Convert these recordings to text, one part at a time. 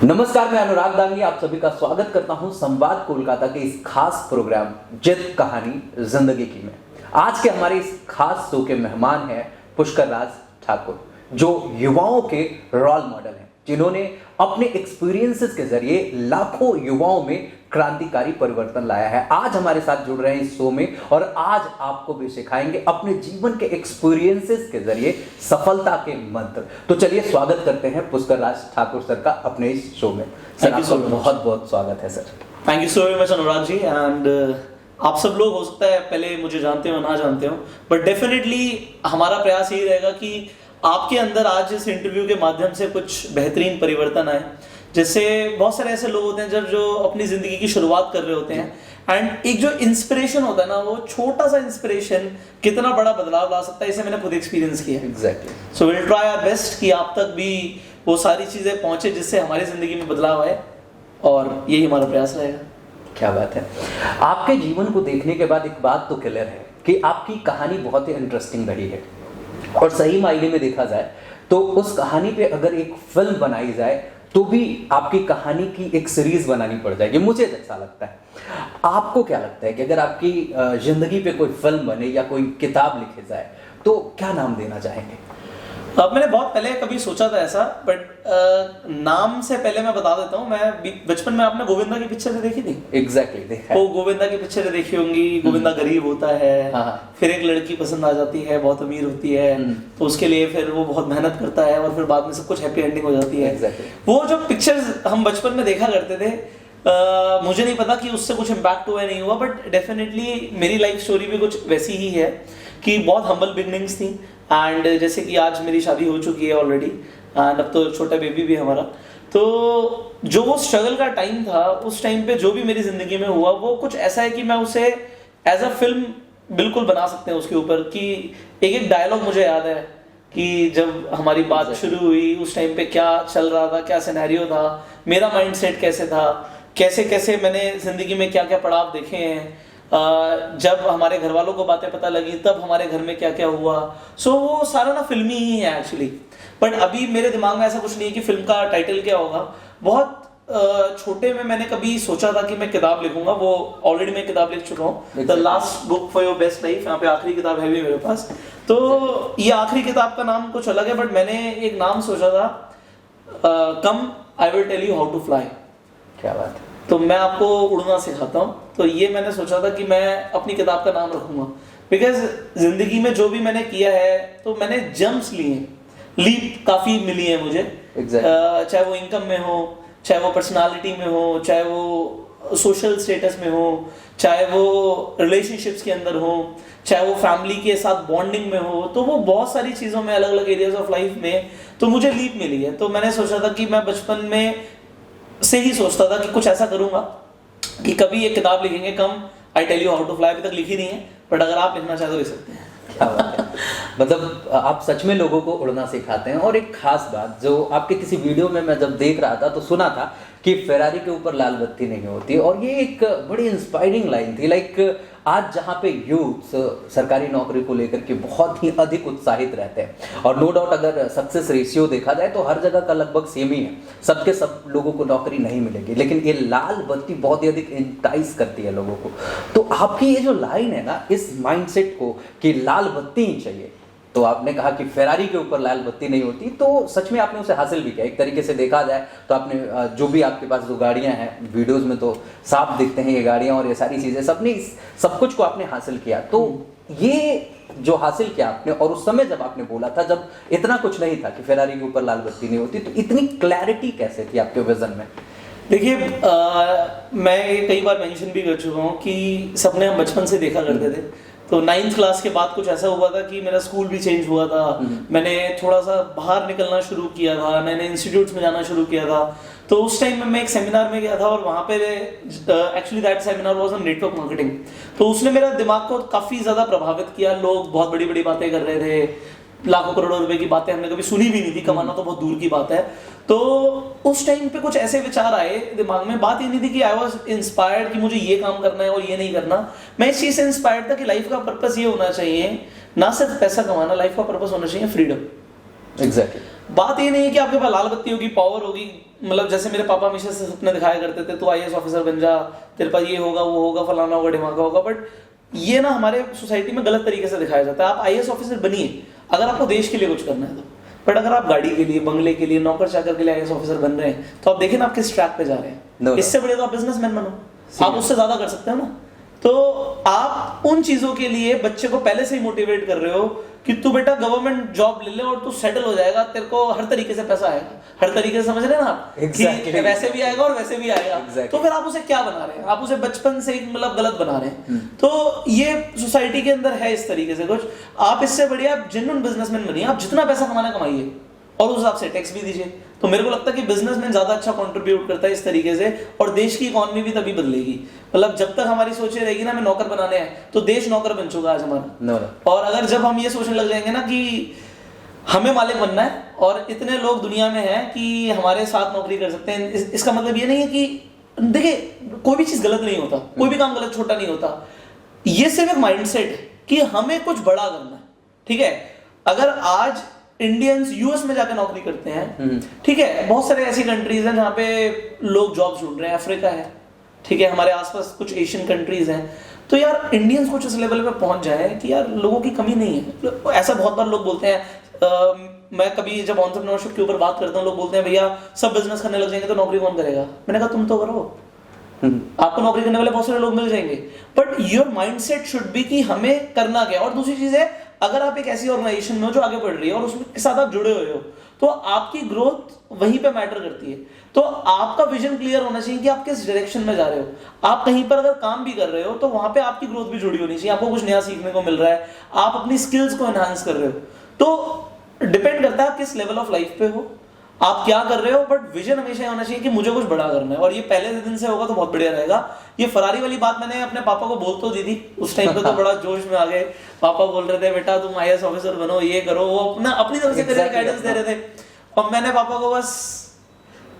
नमस्कार, मैं अनुराग दांगी आप सभी का स्वागत करता हूं संवाद कोलकाता के इस खास प्रोग्राम जिद कहानी जिंदगी की में। आज के हमारे इस खास शो के मेहमान हैं पुष्कर राज ठाकुर, जो युवाओं के रोल मॉडल हैं, जिन्होंने अपने एक्सपीरियंसेस के जरिए लाखों युवाओं में क्रांतिकारी परिवर्तन लाया है। आज हमारे साथ जुड़ रहे हैं इस शो में और आज आपको भी सिखाएंगे अपने जीवन के एक्सपीरियंसेस के जरिए सफलता के मंत्र। तो चलिए स्वागत करते हैं पुष्कर राज ठाकुर सर का अपने इस शो में। सर आपका बहुत बहुत स्वागत है sir. Thank you so much Anurag ji. And आप सब लोग हो सकता है पहले मुझे जानते हो ना जानते हो, बट डेफिनेटली हमारा प्रयास यही रहेगा कि आपके अंदर आज इस इंटरव्यू के माध्यम से कुछ बेहतरीन परिवर्तन आए। जैसे बहुत सारे ऐसे लोग होते हैं जब जो अपनी जिंदगी की शुरुआत कर रहे होते हैं एंड एक जो इंस्पिरेशन होता है ना, वो छोटा सा इंस्पिरेशन कितना बड़ा बदलाव ला सकता है, इसे मैंने खुद एक्सपीरियंस किया। Exactly. So will try our best कि आप तक भी वो सारी चीजें पहुंचे जिससे हमारी जिंदगी में बदलाव आए, और यही हमारा प्रयास रहेगा। क्या बात है। आपके जीवन को देखने के बाद एक बात तो क्लियर है कि आपकी कहानी बहुत ही इंटरेस्टिंग रही है, और सही मायने में देखा जाए तो उस कहानी पे अगर एक फिल्म बनाई जाए तो भी आपकी कहानी की एक सीरीज बनानी पड़ जाएगी, मुझे ऐसा लगता है। आपको क्या लगता है कि अगर आपकी जिंदगी पे कोई फिल्म बने या कोई किताब लिखी जाए तो क्या नाम देना चाहेंगे? अब मैंने बहुत पहले कभी सोचा था ऐसा, बट नाम से पहले मैं बता देता हूँ। मैं बचपन में आपने गोविंदा की पिक्चर देखी थी? एग्जैक्टली देखा है। वो गोविंदा की पिक्चर देखी होंगी। गोविंदा गरीब होता है, हाँ। फिर एक लड़की पसंद आ जाती है, बहुत अमीर होती है, तो उसके लिए फिर वो बहुत मेहनत करता है और फिर बाद में सब कुछ हैप्पी एंडिंग हो जाती है। Exactly. वो जो पिक्चर्स हम बचपन में देखा करते थे, मुझे नहीं पता कि उससे कुछ इम्पैक्ट हुआ नहीं हुआ, बट डेफिनेटली मेरी लाइफ स्टोरी भी कुछ वैसी ही है कि बहुत हम्बल बिगनिंग्स थी। एंड जैसे कि आज मेरी शादी हो चुकी है ऑलरेडी, एंड अब तो छोटा बेबी भी है हमारा। तो जो वो स्ट्रगल का टाइम था, उस टाइम पे जो भी मेरी जिंदगी में हुआ वो कुछ ऐसा है कि मैं उसे एज अ फिल्म बिल्कुल बना सकते हैं उसके ऊपर। कि एक एक डायलॉग मुझे याद है कि जब हमारी बात शुरू हुई उस टाइम पे क्या चल रहा था, क्या सिनेरियो था, मेरा माइंडसेट कैसे था, कैसे कैसे मैंने जिंदगी में क्या क्या पड़ाव देखे हैं, जब हमारे घर वालों को बातें पता लगी तब हमारे घर में क्या क्या हुआ। सो वो सारा ना फिल्मी ही है एक्चुअली। बट अभी मेरे दिमाग में ऐसा कुछ नहीं है कि फिल्म का टाइटल क्या होगा। बहुत छोटे में मैंने कभी सोचा था कि मैं किताब लिखूंगा, वो ऑलरेडी मैं किताब लिख चुका हूँ, the last book for your best life. यहाँ पे आखिरी किताब है भी मेरे पास। तो ये आखिरी किताब का नाम कुछ अलग है, बट मैंने एक नाम सोचा था, come I will tell you how to fly. क्या बात है। तो मैं आपको उड़ना सिखाता हूँ। तो ये मैंने सोचा था कि मैं अपनी किताब का नाम रखूंगा, बिकॉज जिंदगी में जो भी मैंने किया है तो मैंने जंप्स लिए, लीप काफी मिली है मुझे। चाहे वो इनकम में हो, चाहे वो पर्सनालिटी में हो, चाहे वो सोशल स्टेटस में हो, चाहे वो रिलेशनशिप्स के अंदर हो, चाहे वो फैमिली के साथ बॉन्डिंग में हो, तो वो बहुत सारी चीजों में, अलग अलग एरियाज ऑफ लाइफ में तो मुझे लीप मिली है। तो मैंने सोचा था कि मैं बचपन में से ही सोचता था कि कुछ ऐसा करूंगा कि कभी एक किताब लिखेंगे, come I tell you how to fly. अभी तक लिखी नहीं है, बट अगर आप लिखना चाहे तो लिख सकते हैं। क्या बात है। मतलब आप सच में लोगों को उड़ना सिखाते हैं। और एक खास बात जो आपके किसी वीडियो में मैं जब देख रहा था तो सुना था कि फेरारी के ऊपर लाल बत्ती नहीं होती, और ये एक बड़ी इंस्पायरिंग लाइन थी। लाइक आज जहाँ पे यूथ सरकारी नौकरी को लेकर के बहुत ही अधिक उत्साहित रहते हैं, और नो डाउट अगर सक्सेस रेशियो देखा जाए तो हर जगह का लगभग सेम ही है, सबके सब लोगों को नौकरी नहीं मिलेगी, लेकिन ये लाल बत्ती बहुत ही अधिक इंटाइज करती है लोगों को। तो आपकी ये जो लाइन है ना, इस माइंडसेट को कि लाल बत्ती ही चाहिए, तो आपने कहा कि फेरारी के ऊपर लाल बत्ती नहीं होती, तो सच में आपने उसे हासिल भी किया। एक तरीके से देखा जाए तो आपने जो भी आपके पास जो गाड़ियां हैं, वीडियोस में तो साफ दिखते हैं ये गाड़ियां और ये सारी चीजें, सब कुछ को आपने हासिल किया। तो ये जो हासिल किया आपने, और उस समय जब आपने बोला था, जब इतना कुछ नहीं था कि फेरारी के ऊपर लाल बत्ती नहीं होती, तो इतनी क्लैरिटी कैसे थी आपके विजन में? देखिए, मैं कई बार मेंशन भी कर चुका हूँ कि सपने हम बचपन से देखा करते थे। तो 9th क्लास के बाद कुछ ऐसा हुआ था कि मेरा स्कूल भी चेंज हुआ था, मैंने थोड़ा सा बाहर निकलना शुरू किया था, मैंने इंस्टीट्यूट्स में जाना शुरू किया था। तो उस टाइम में मैं एक सेमिनार में गया था, और वहाँ पे actually that seminar was on network marketing. तो उसने मेरा दिमाग को काफ़ी ज़्यादा प्रभावित किया। लोग बहुत बड़ी बड़ी बातें कर रहे थे, लाखों करोड़ों रुपए की बातें हमने कभी सुनी भी नहीं थी, कमाना तो बहुत दूर की बात है। तो उस टाइम पे कुछ ऐसे विचार आए दिमाग में। बात ये नहीं थी कि आई वाज इंस्पायर्ड कि मुझे ये काम करना है और ये नहीं करना। मैं इस चीज से इंस्पायर्ड था कि लाइफ का पर्पस ये होना चाहिए, ना सिर्फ पैसा कमाना, लाइफ का पर्पस होना चाहिए फ्रीडम। एग्जैक्टली। बात ये नहीं है कि आपके पास लाल बत्ती होगी, पावर होगी, मतलब जैसे मेरे पापा हमेशा से सपने दिखाया करते थे, तो आईएएस ऑफिसर बन जा, तेरे पास ये होगा वो होगा फलाना होगा ढिमाका होगा, बट ये ना हमारे सोसाइटी में गलत तरीके से दिखाया जाता है। आप आईएएस ऑफिसर बनिए अगर आपको देश के लिए कुछ करना है तो, बट अगर आप गाड़ी के लिए, बंगले के लिए, नौकर चाकर के लिए आईएएस ऑफिसर बन रहे हैं तो आप देखें ना आप किस ट्रैक पे जा रहे हैं। इससे बढ़िया तो आप बिजनेसमैन बनो, आप उससे ज्यादा कर सकते हो ना। तो आप उन चीजों के लिए बच्चे को पहले से ही मोटिवेट कर रहे हो कि तू बेटा गवर्नमेंट जॉब ले ले और तू सेटल हो जाएगा, तेरे को हर तरीके से पैसा आएगा, हर तरीके से, समझ रहे हैं ना आप? Exactly. कि वैसे भी आएगा और वैसे भी आएगा। Exactly. तो फिर आप उसे क्या बना रहे हैं? आप उसे बचपन से मतलब गलत बना रहे हैं। तो ये सोसाइटी के अंदर है इस तरीके से कुछ। आप इससे बढ़िया जेन्युइन बिजनेसमैन बनिए, आप जितना पैसा कमाना कमाइए और उस हिसाब से टैक्स भी दीजिए। तो मेरे को लगता है कि बिजनेसमैन ज्यादा अच्छा कंट्रीब्यूट करता है इस तरीके से, और देश की इकोनॉमी भी तभी बदलेगी। मतलब जब तक हमारी सोच रहेगी ना हमें नौकर बनाने हैं, तो देश नौकर बन चुका है आज हमारा। और अगर जब हम ये सोचने लग जाएंगे ना कि हमें मालिक बनना है और इतने लोग दुनिया में हैं कि हमारे साथ नौकरी कर सकते हैं, इसका मतलब ये नहीं है कि, देखिए कोई भी चीज गलत नहीं होता, कोई भी काम गलत छोटा नहीं होता। ये सिर्फ एक माइंडसेट है कि हमें कुछ बड़ा करना है। ठीक है, अगर आज इंडियंस यूएस में जाकर नौकरी करते हैं, ठीक है, बहुत सारे ऐसी कंट्रीज हैं जहाँ पे लोग जॉब ढूंढ रहे हैं, अफ्रीका है, ठीक है, हमारे आसपास कुछ एशियन कंट्रीज हैं। तो यार इंडियंस कुछ इस लेवल पे पहुंच जाए कि यार लोगों की कमी नहीं है। ऐसा बहुत बार लोग बोलते हैं, मैं कभी जब एंटरप्रेन्योरशिप के ऊपर बात करता हूँ, लोग बोलते हैं भैया सब बिजनेस करने लग जाएंगे तो नौकरी कौन करेगा? मैंने कहा तुम तो करो, आपको नौकरी करने वाले बहुत सारे लोग मिल जाएंगे, but your mindset should be कि हमें करना क्या। और दूसरी चीज है, अगर आप एक ऐसी ऑर्गेनाइजेशन में हो जो आगे बढ़ रही है और उसके साथ आप जुड़े हुए हो, तो आपकी ग्रोथ वहीं पे मैटर करती है। तो आपका विजन क्लियर होना चाहिए कि आप किस डायरेक्शन में जा रहे हो। आप कहीं पर अगर काम भी कर रहे हो तो वहां पे आपकी ग्रोथ भी जुड़ी होनी चाहिए, आपको कुछ नया सीखने को मिल रहा है, आप अपनी स्किल्स को एनहांस कर रहे हो। तो डिपेंड करता है आप किस लेवल ऑफ लाइफ पे हो, आप क्या कर रहे हो, बट विजन हमेशा होना चाहिए कि मुझे कुछ बड़ा करना है। और ये पहले दिन से होगा तो बहुत बढ़िया रहेगा। ये फरारी वाली बात मैंने अपने पापा को बोल तो दी थी, उस टाइम पे तो बड़ा जोश में आ गए। पापा बोल रहे थे बेटा तुम आईएएस ऑफिसर बनो, ये करो, वो अपनी तरफ से करियर गाइडेंस दे रहे थे। और मैंने पापा को बस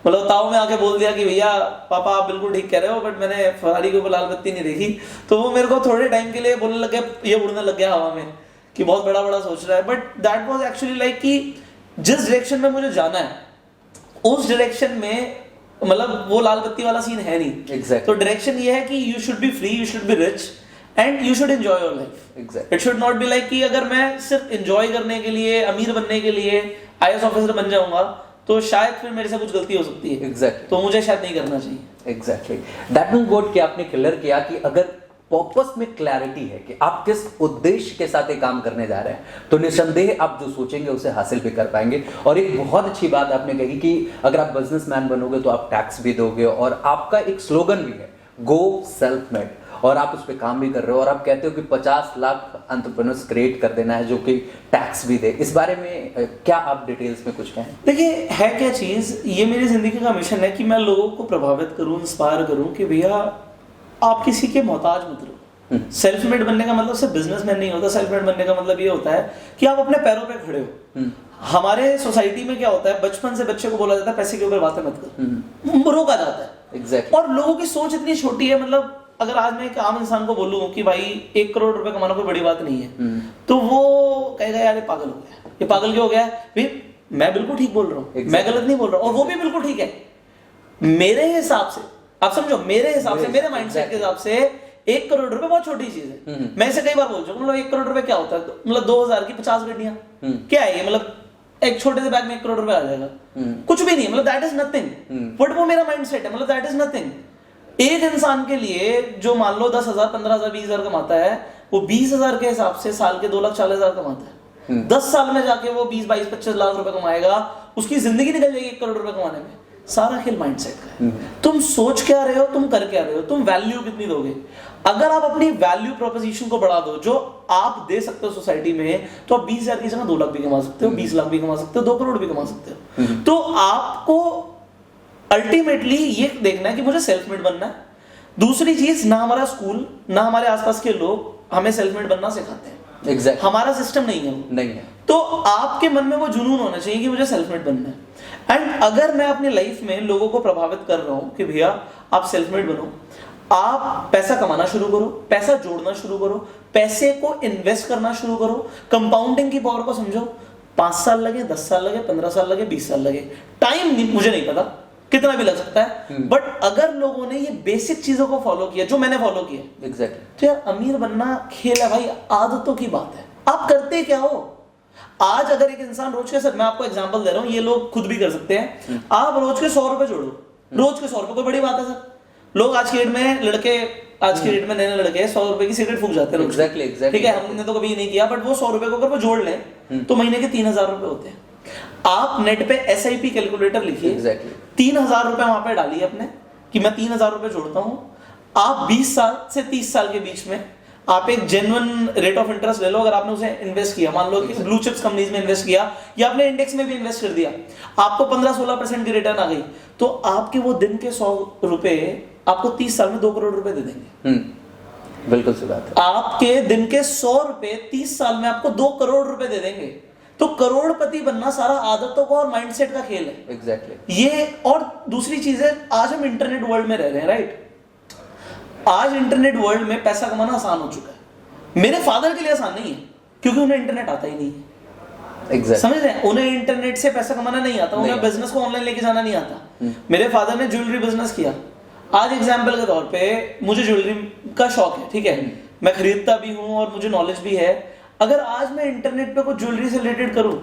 मतलब ताव में आके बोल दिया कि भैया पापा आप बिल्कुल ठीक कह रहे हो, बट मैंने फरारी के ऊपर लाल बत्ती नहीं देखी। तो वो मेरे को थोड़े टाइम के लिए बोलने लग गया, ये उड़ने लग गया हवा में कि बहुत बड़ा बड़ा सोच रहा है। But that was actually like कि जिस डायरेक्शन में मुझे जाना है उस डायरेक्शन में, मतलब वो लाल बत्ती वाला सीन है नहीं। Exactly. तो डायरेक्शन ये है कि you should be free, you should be rich and you should enjoy your life. It should not be like कि अगर मैं सिर्फ एंजॉय करने के लिए, अमीर बनने के लिए आईएएस ऑफिसर बन जाऊंगा तो शायद फिर मेरे से कुछ गलती हो सकती है। Exactly. तो मुझे शायद नहीं करना चाहिए। एग्जैक्टली, दैट मीन व्हाट कि आपने क्लियर किया कि अगर पर्पस में क्लैरिटी है कि आप किस उद्देश्य के साथ ये काम करने जा रहे हैं, तो निसंदेह आप जो सोचेंगे उसे हासिल भी कर पाएंगे। और एक बहुत अच्छी बात आपने कही कि अगर आप बिजनेसमैन बनोगे तो आप टैक्स भी दोगे, और आपका एक स्लोगन भी है गो सेल्फ मेड, और आप उस पर काम भी कर रहे हो। और आप कहते हो कि 50 लाख एंटरप्रेन्योर्स क्रिएट कर देना है जो कि टैक्स भी दे। इस बारे में क्या आप डिटेल्स में कुछ कहें? देखिए है क्या चीज, ये मेरी जिंदगी का मिशन है कि मैं लोगों को प्रभावित करूं, इंस्पायर करूं कि भैया आप किसी के मोहताज मत रहो। सेल्फ मेड बनने का मतलब सिर्फ बिजनेसमैन नहीं होता। सेल्फ मेड बनने का मतलब ये होता है कि आप अपने पैरों पे खड़े हो। हमारे सोसाइटी में क्या होता है, बचपन से बच्चे को बोला जाता है पैसे के ऊपर बातें मत कर, रोका जाता है। Exactly. और लोगों की सोच इतनी छोटी है, मतलब अगर आज मैं एक आम इंसान को बोलूं कि भाई 1 करोड़ रुपए कमाना कोई बड़ी बात नहीं है, तो वो कहेगा यार ये पागल हो गया, ये पागल क्यों हो गया भाई? मैं बिल्कुल ठीक बोल रहा हूँ। Exactly. मैं गलत नहीं बोल रहा हूँ, और वो भी बिल्कुल ठीक है मेरे हिसाब से। आप समझो, मेरे हिसाब से, मेरे माइंडसेट के हिसाब से 1 करोड़ रुपए बहुत छोटी चीज है। मैं इसे कई बार बोल चुका, मतलब 1 करोड़ रुपए क्या होता है, मतलब 2000 की 50 गड्डियां क्या है ये, मतलब एक छोटे से बैग में 1 करोड़ रुपए आ जाएगा, कुछ भी नहीं, मतलब दैट इज नथिंग। बट वो मेरा माइंडसेट है, मतलब दैट इज नथिंग। एक इंसान के लिए जो मान लो 10,000, 15,000, 20,000 कमाता है, वो 20,000 के हिसाब से साल के 2,40,000 कमाता है। 10 साल में जाके वो 20, 22, 25 लाख रुपए कमाएगा, उसकी जिंदगी निकल जाएगी 1 करोड़ रुपए कमाने में। सारा खेल माइंडसेट का है। तुम सोच क्या रहे हो, तुम कर क्या रहे हो, तुम वैल्यू कितनी दोगे। अगर आप अपनी वैल्यू प्रोपोजिशन को बढ़ा दो, जो आप दे सकते हो सोसाइटी में, तो आप 20,000 की जगह 2 लाख भी कमा सकते हो, 20 लाख भी कमा सकते हो, 2 करोड़ भी कमा सकते हो। तो आपको अल्टीमेटली ये देखना है कि मुझे सेल्फ मेड बनना है। दूसरी चीज, ना हमारा स्कूल ना हमारे आसपास के लोग हमें सेल्फ मेड बनना सिखाते हैं। Exactly. हमारा सिस्टम नहीं है, नहीं है। तो आपके मन में वो जुनून होना चाहिए कि मुझे सेल्फ मेड बनना है। एंड अगर मैं अपनी लाइफ में लोगों को प्रभावित कर रहा हूं कि भैया आप सेल्फ मेड बनो, आप पैसा कमाना शुरू करो, पैसा जोड़ना शुरू करो, पैसे को इन्वेस्ट करना शुरू करो, कंपाउंडिंग की पावर को समझो, 5 साल लगे, 10 साल लगे, 15 साल लगे, 20 साल लगे, टाइम मुझे नहीं पता, कितना भी लग सकता है, बट अगर लोगों ने ये बेसिक चीजों को फॉलो किया जो मैंने फॉलो किया, एग्जैक्टली, तो यार अमीर बनना खेल है भाई, आदतों की बात है। आप करते क्या हो? आज अगर एक इंसान रोज के, सर मैं आपको एग्जांपल दे रहा हूं, ये लोग खुद भी कर सकते हैं, आप रोज के 100 रुपए जोड़ो, रोज के 100 रुपए कोई बड़ी बात है सर? लोग आज के डेट में लड़के, आज के डेट में नए लड़के 100 रुपए की सिगरेट फूंक जाते हैं। एग्जैक्टली, ठीक है, हमने तो कभी ये नहीं किया, बट वो 100 रुपए को अगर वो जोड़ लें तो महीने के 3000 रुपए होते हैं। आप नेट पे SIP कैलकुलेटर लिखिए, एग्जैक्टली, 3000 रुपए वहां पे डालिए अपने कि मैं 3000 रुपए जोड़ता हूं। आप 20 साल से 30 साल के बीच में आप एक जेन्युइन रेट ऑफ इंटरेस्ट ले लो। अगर आपने उसे इन्वेस्ट किया, मान लो कि ब्लू चिप्स कंपनीज में इन्वेस्ट किया या आपने इंडेक्स में भी इन्वेस्ट कर दिया, आपको 15-16% की रिटर्न आ गई, तो आपके वो दिन के 100 रुपए आपको 30 साल में 2 करोड़ रुपए दे देंगे। बिल्कुल सही बात है। आपके दिन के 100 रुपए 30 साल में आपको 2 करोड़ रुपए दे देंगे। तो करोड़पति बनना सारा आदतों का और माइंडसेट का खेल है। एग्जैक्टली, ये और दूसरी चीज है, आज हम इंटरनेट वर्ल्ड में रह रहे हैं, राइट? आज इंटरनेट वर्ल्ड में पैसा कमाना आसान हो चुका है। मेरे फादर के लिए आसान नहीं है, क्योंकि उन्हें इंटरनेट आता ही नहीं है। एग्जैक्टली, समझ रहे हैं? उन्हें इंटरनेट से पैसा कमाना नहीं आता, उन्हें बिजनेस को ऑनलाइन लेके जाना नहीं आता। मेरे फादर ने ज्वेलरी बिजनेस किया। आज एग्जाम्पल के तौर पे मुझे ज्वेलरी का शौक है, ठीक है, मैं खरीदता भी हूँ और मुझे नॉलेज भी है। अगर आज मैं इंटरनेट पे कुछ ज्वेलरी से रिलेटेड करूँ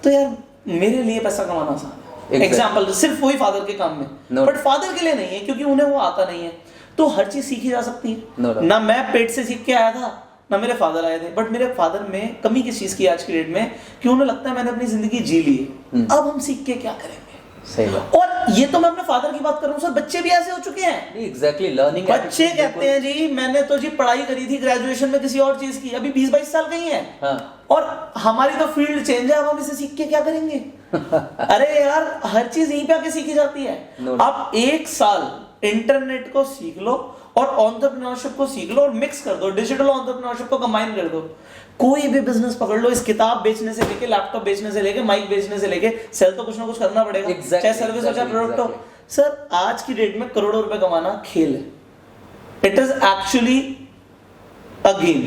तो यार मेरे लिए पैसा कमाना आसान है। एग्जाम्पल सिर्फ वही फादर के काम में, बट फादर के लिए नहीं है, क्योंकि उन्हें वो आता नहीं है। तो हर चीज सीखी जा सकती है। ना मैं पेट से सीख के आया था, ना मेरे फादर आए थे, बट मेरे फादर में कमी किस चीज की आज की डेट में, कि उन्हें लगता है मैंने अपनी जिंदगी जी ली है, अब हम सीख के क्या करेंगे। सही बात। और ये तो मैं अपने फादर की बात कर रहा हूँ सर, बच्चे भी ऐसे हो चुके हैं। Exactly, learning. बच्चे कहते हैं जी मैंने तो जी पढ़ाई करी थी ग्रेजुएशन में किसी और चीज की, अभी 20-22 साल का ही है। हाँ। और हमारी तो फील्ड चेंज है, अब हम इसे सीख के क्या करेंगे? अरे यार हर चीज यहीं पे आके सीखी जाती है। आप 1 साल इंटरनेट को सीख लो और एंटरप्रेन्योरशिप को सीख लो और मिक्स कर दो, डिजिटल एंटरप्रेन्योरशिप को कंबाइन कर दो। कोई भी बिजनेस पकड़ लो, इस किताब बेचने से लेके, लैपटॉप बेचने से लेके, माइक बेचने से लेके, सेल तो कुछ ना कुछ करना पड़ेगा, चाहे सर्विस हो चाहे प्रोडक्ट हो। सर आज की डेट में करोड़ों रुपए कमाना खेल है। It is actually a game,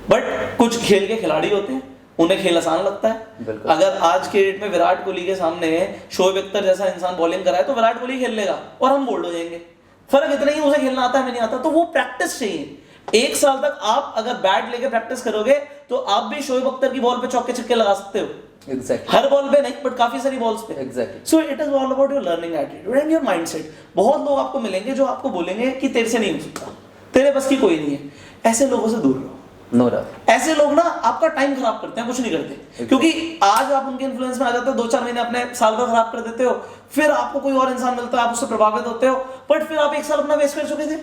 but कुछ खेल के खिलाड़ी होते हैं, उन्हें खेल आसान लगता है। अगर आज के डेट में विराट कोहली के सामने शोएब अख्तर जैसा इंसान बॉलिंग कराए तो विराट कोहली खेल लेगा और हम बोल्ड हो जाएंगे। फर्क इतना ही, उसे खेलना आता है, हमें नहीं आता। तो वो प्रैक्टिस चाहिए। 1 साल तक आप अगर बैट लेके प्रैक्टिस करोगे तो आप भी शोएब अख्तर की बॉल पे चौके छक्के लगा सकते हो। Exactly. हर बॉल पे नहीं, बट काफी सारी बॉल्स पे। Exactly. So it is all about your learning attitude and your mindset. बहुत लोग आपको मिलेंगे जो आपको बोलेंगे कि तेरे से नहीं हो सकता, तेरे बस की कोई नहीं है। ऐसे लोगों से दूर रहो। No doubt. ऐसे लोग ना आपका टाइम खराब करते हैं, कुछ नहीं करते। क्योंकि आज आप उनके इन्फ्लुएंस में आ जाते हो, 2-4 महीने अपने साल का खराब कर देते हो, फिर आपको कोई और इंसान मिलता है, आप उससे प्रभावित होते हो, बट फिर आप 1 साल अपना वेस्ट कर चुके थे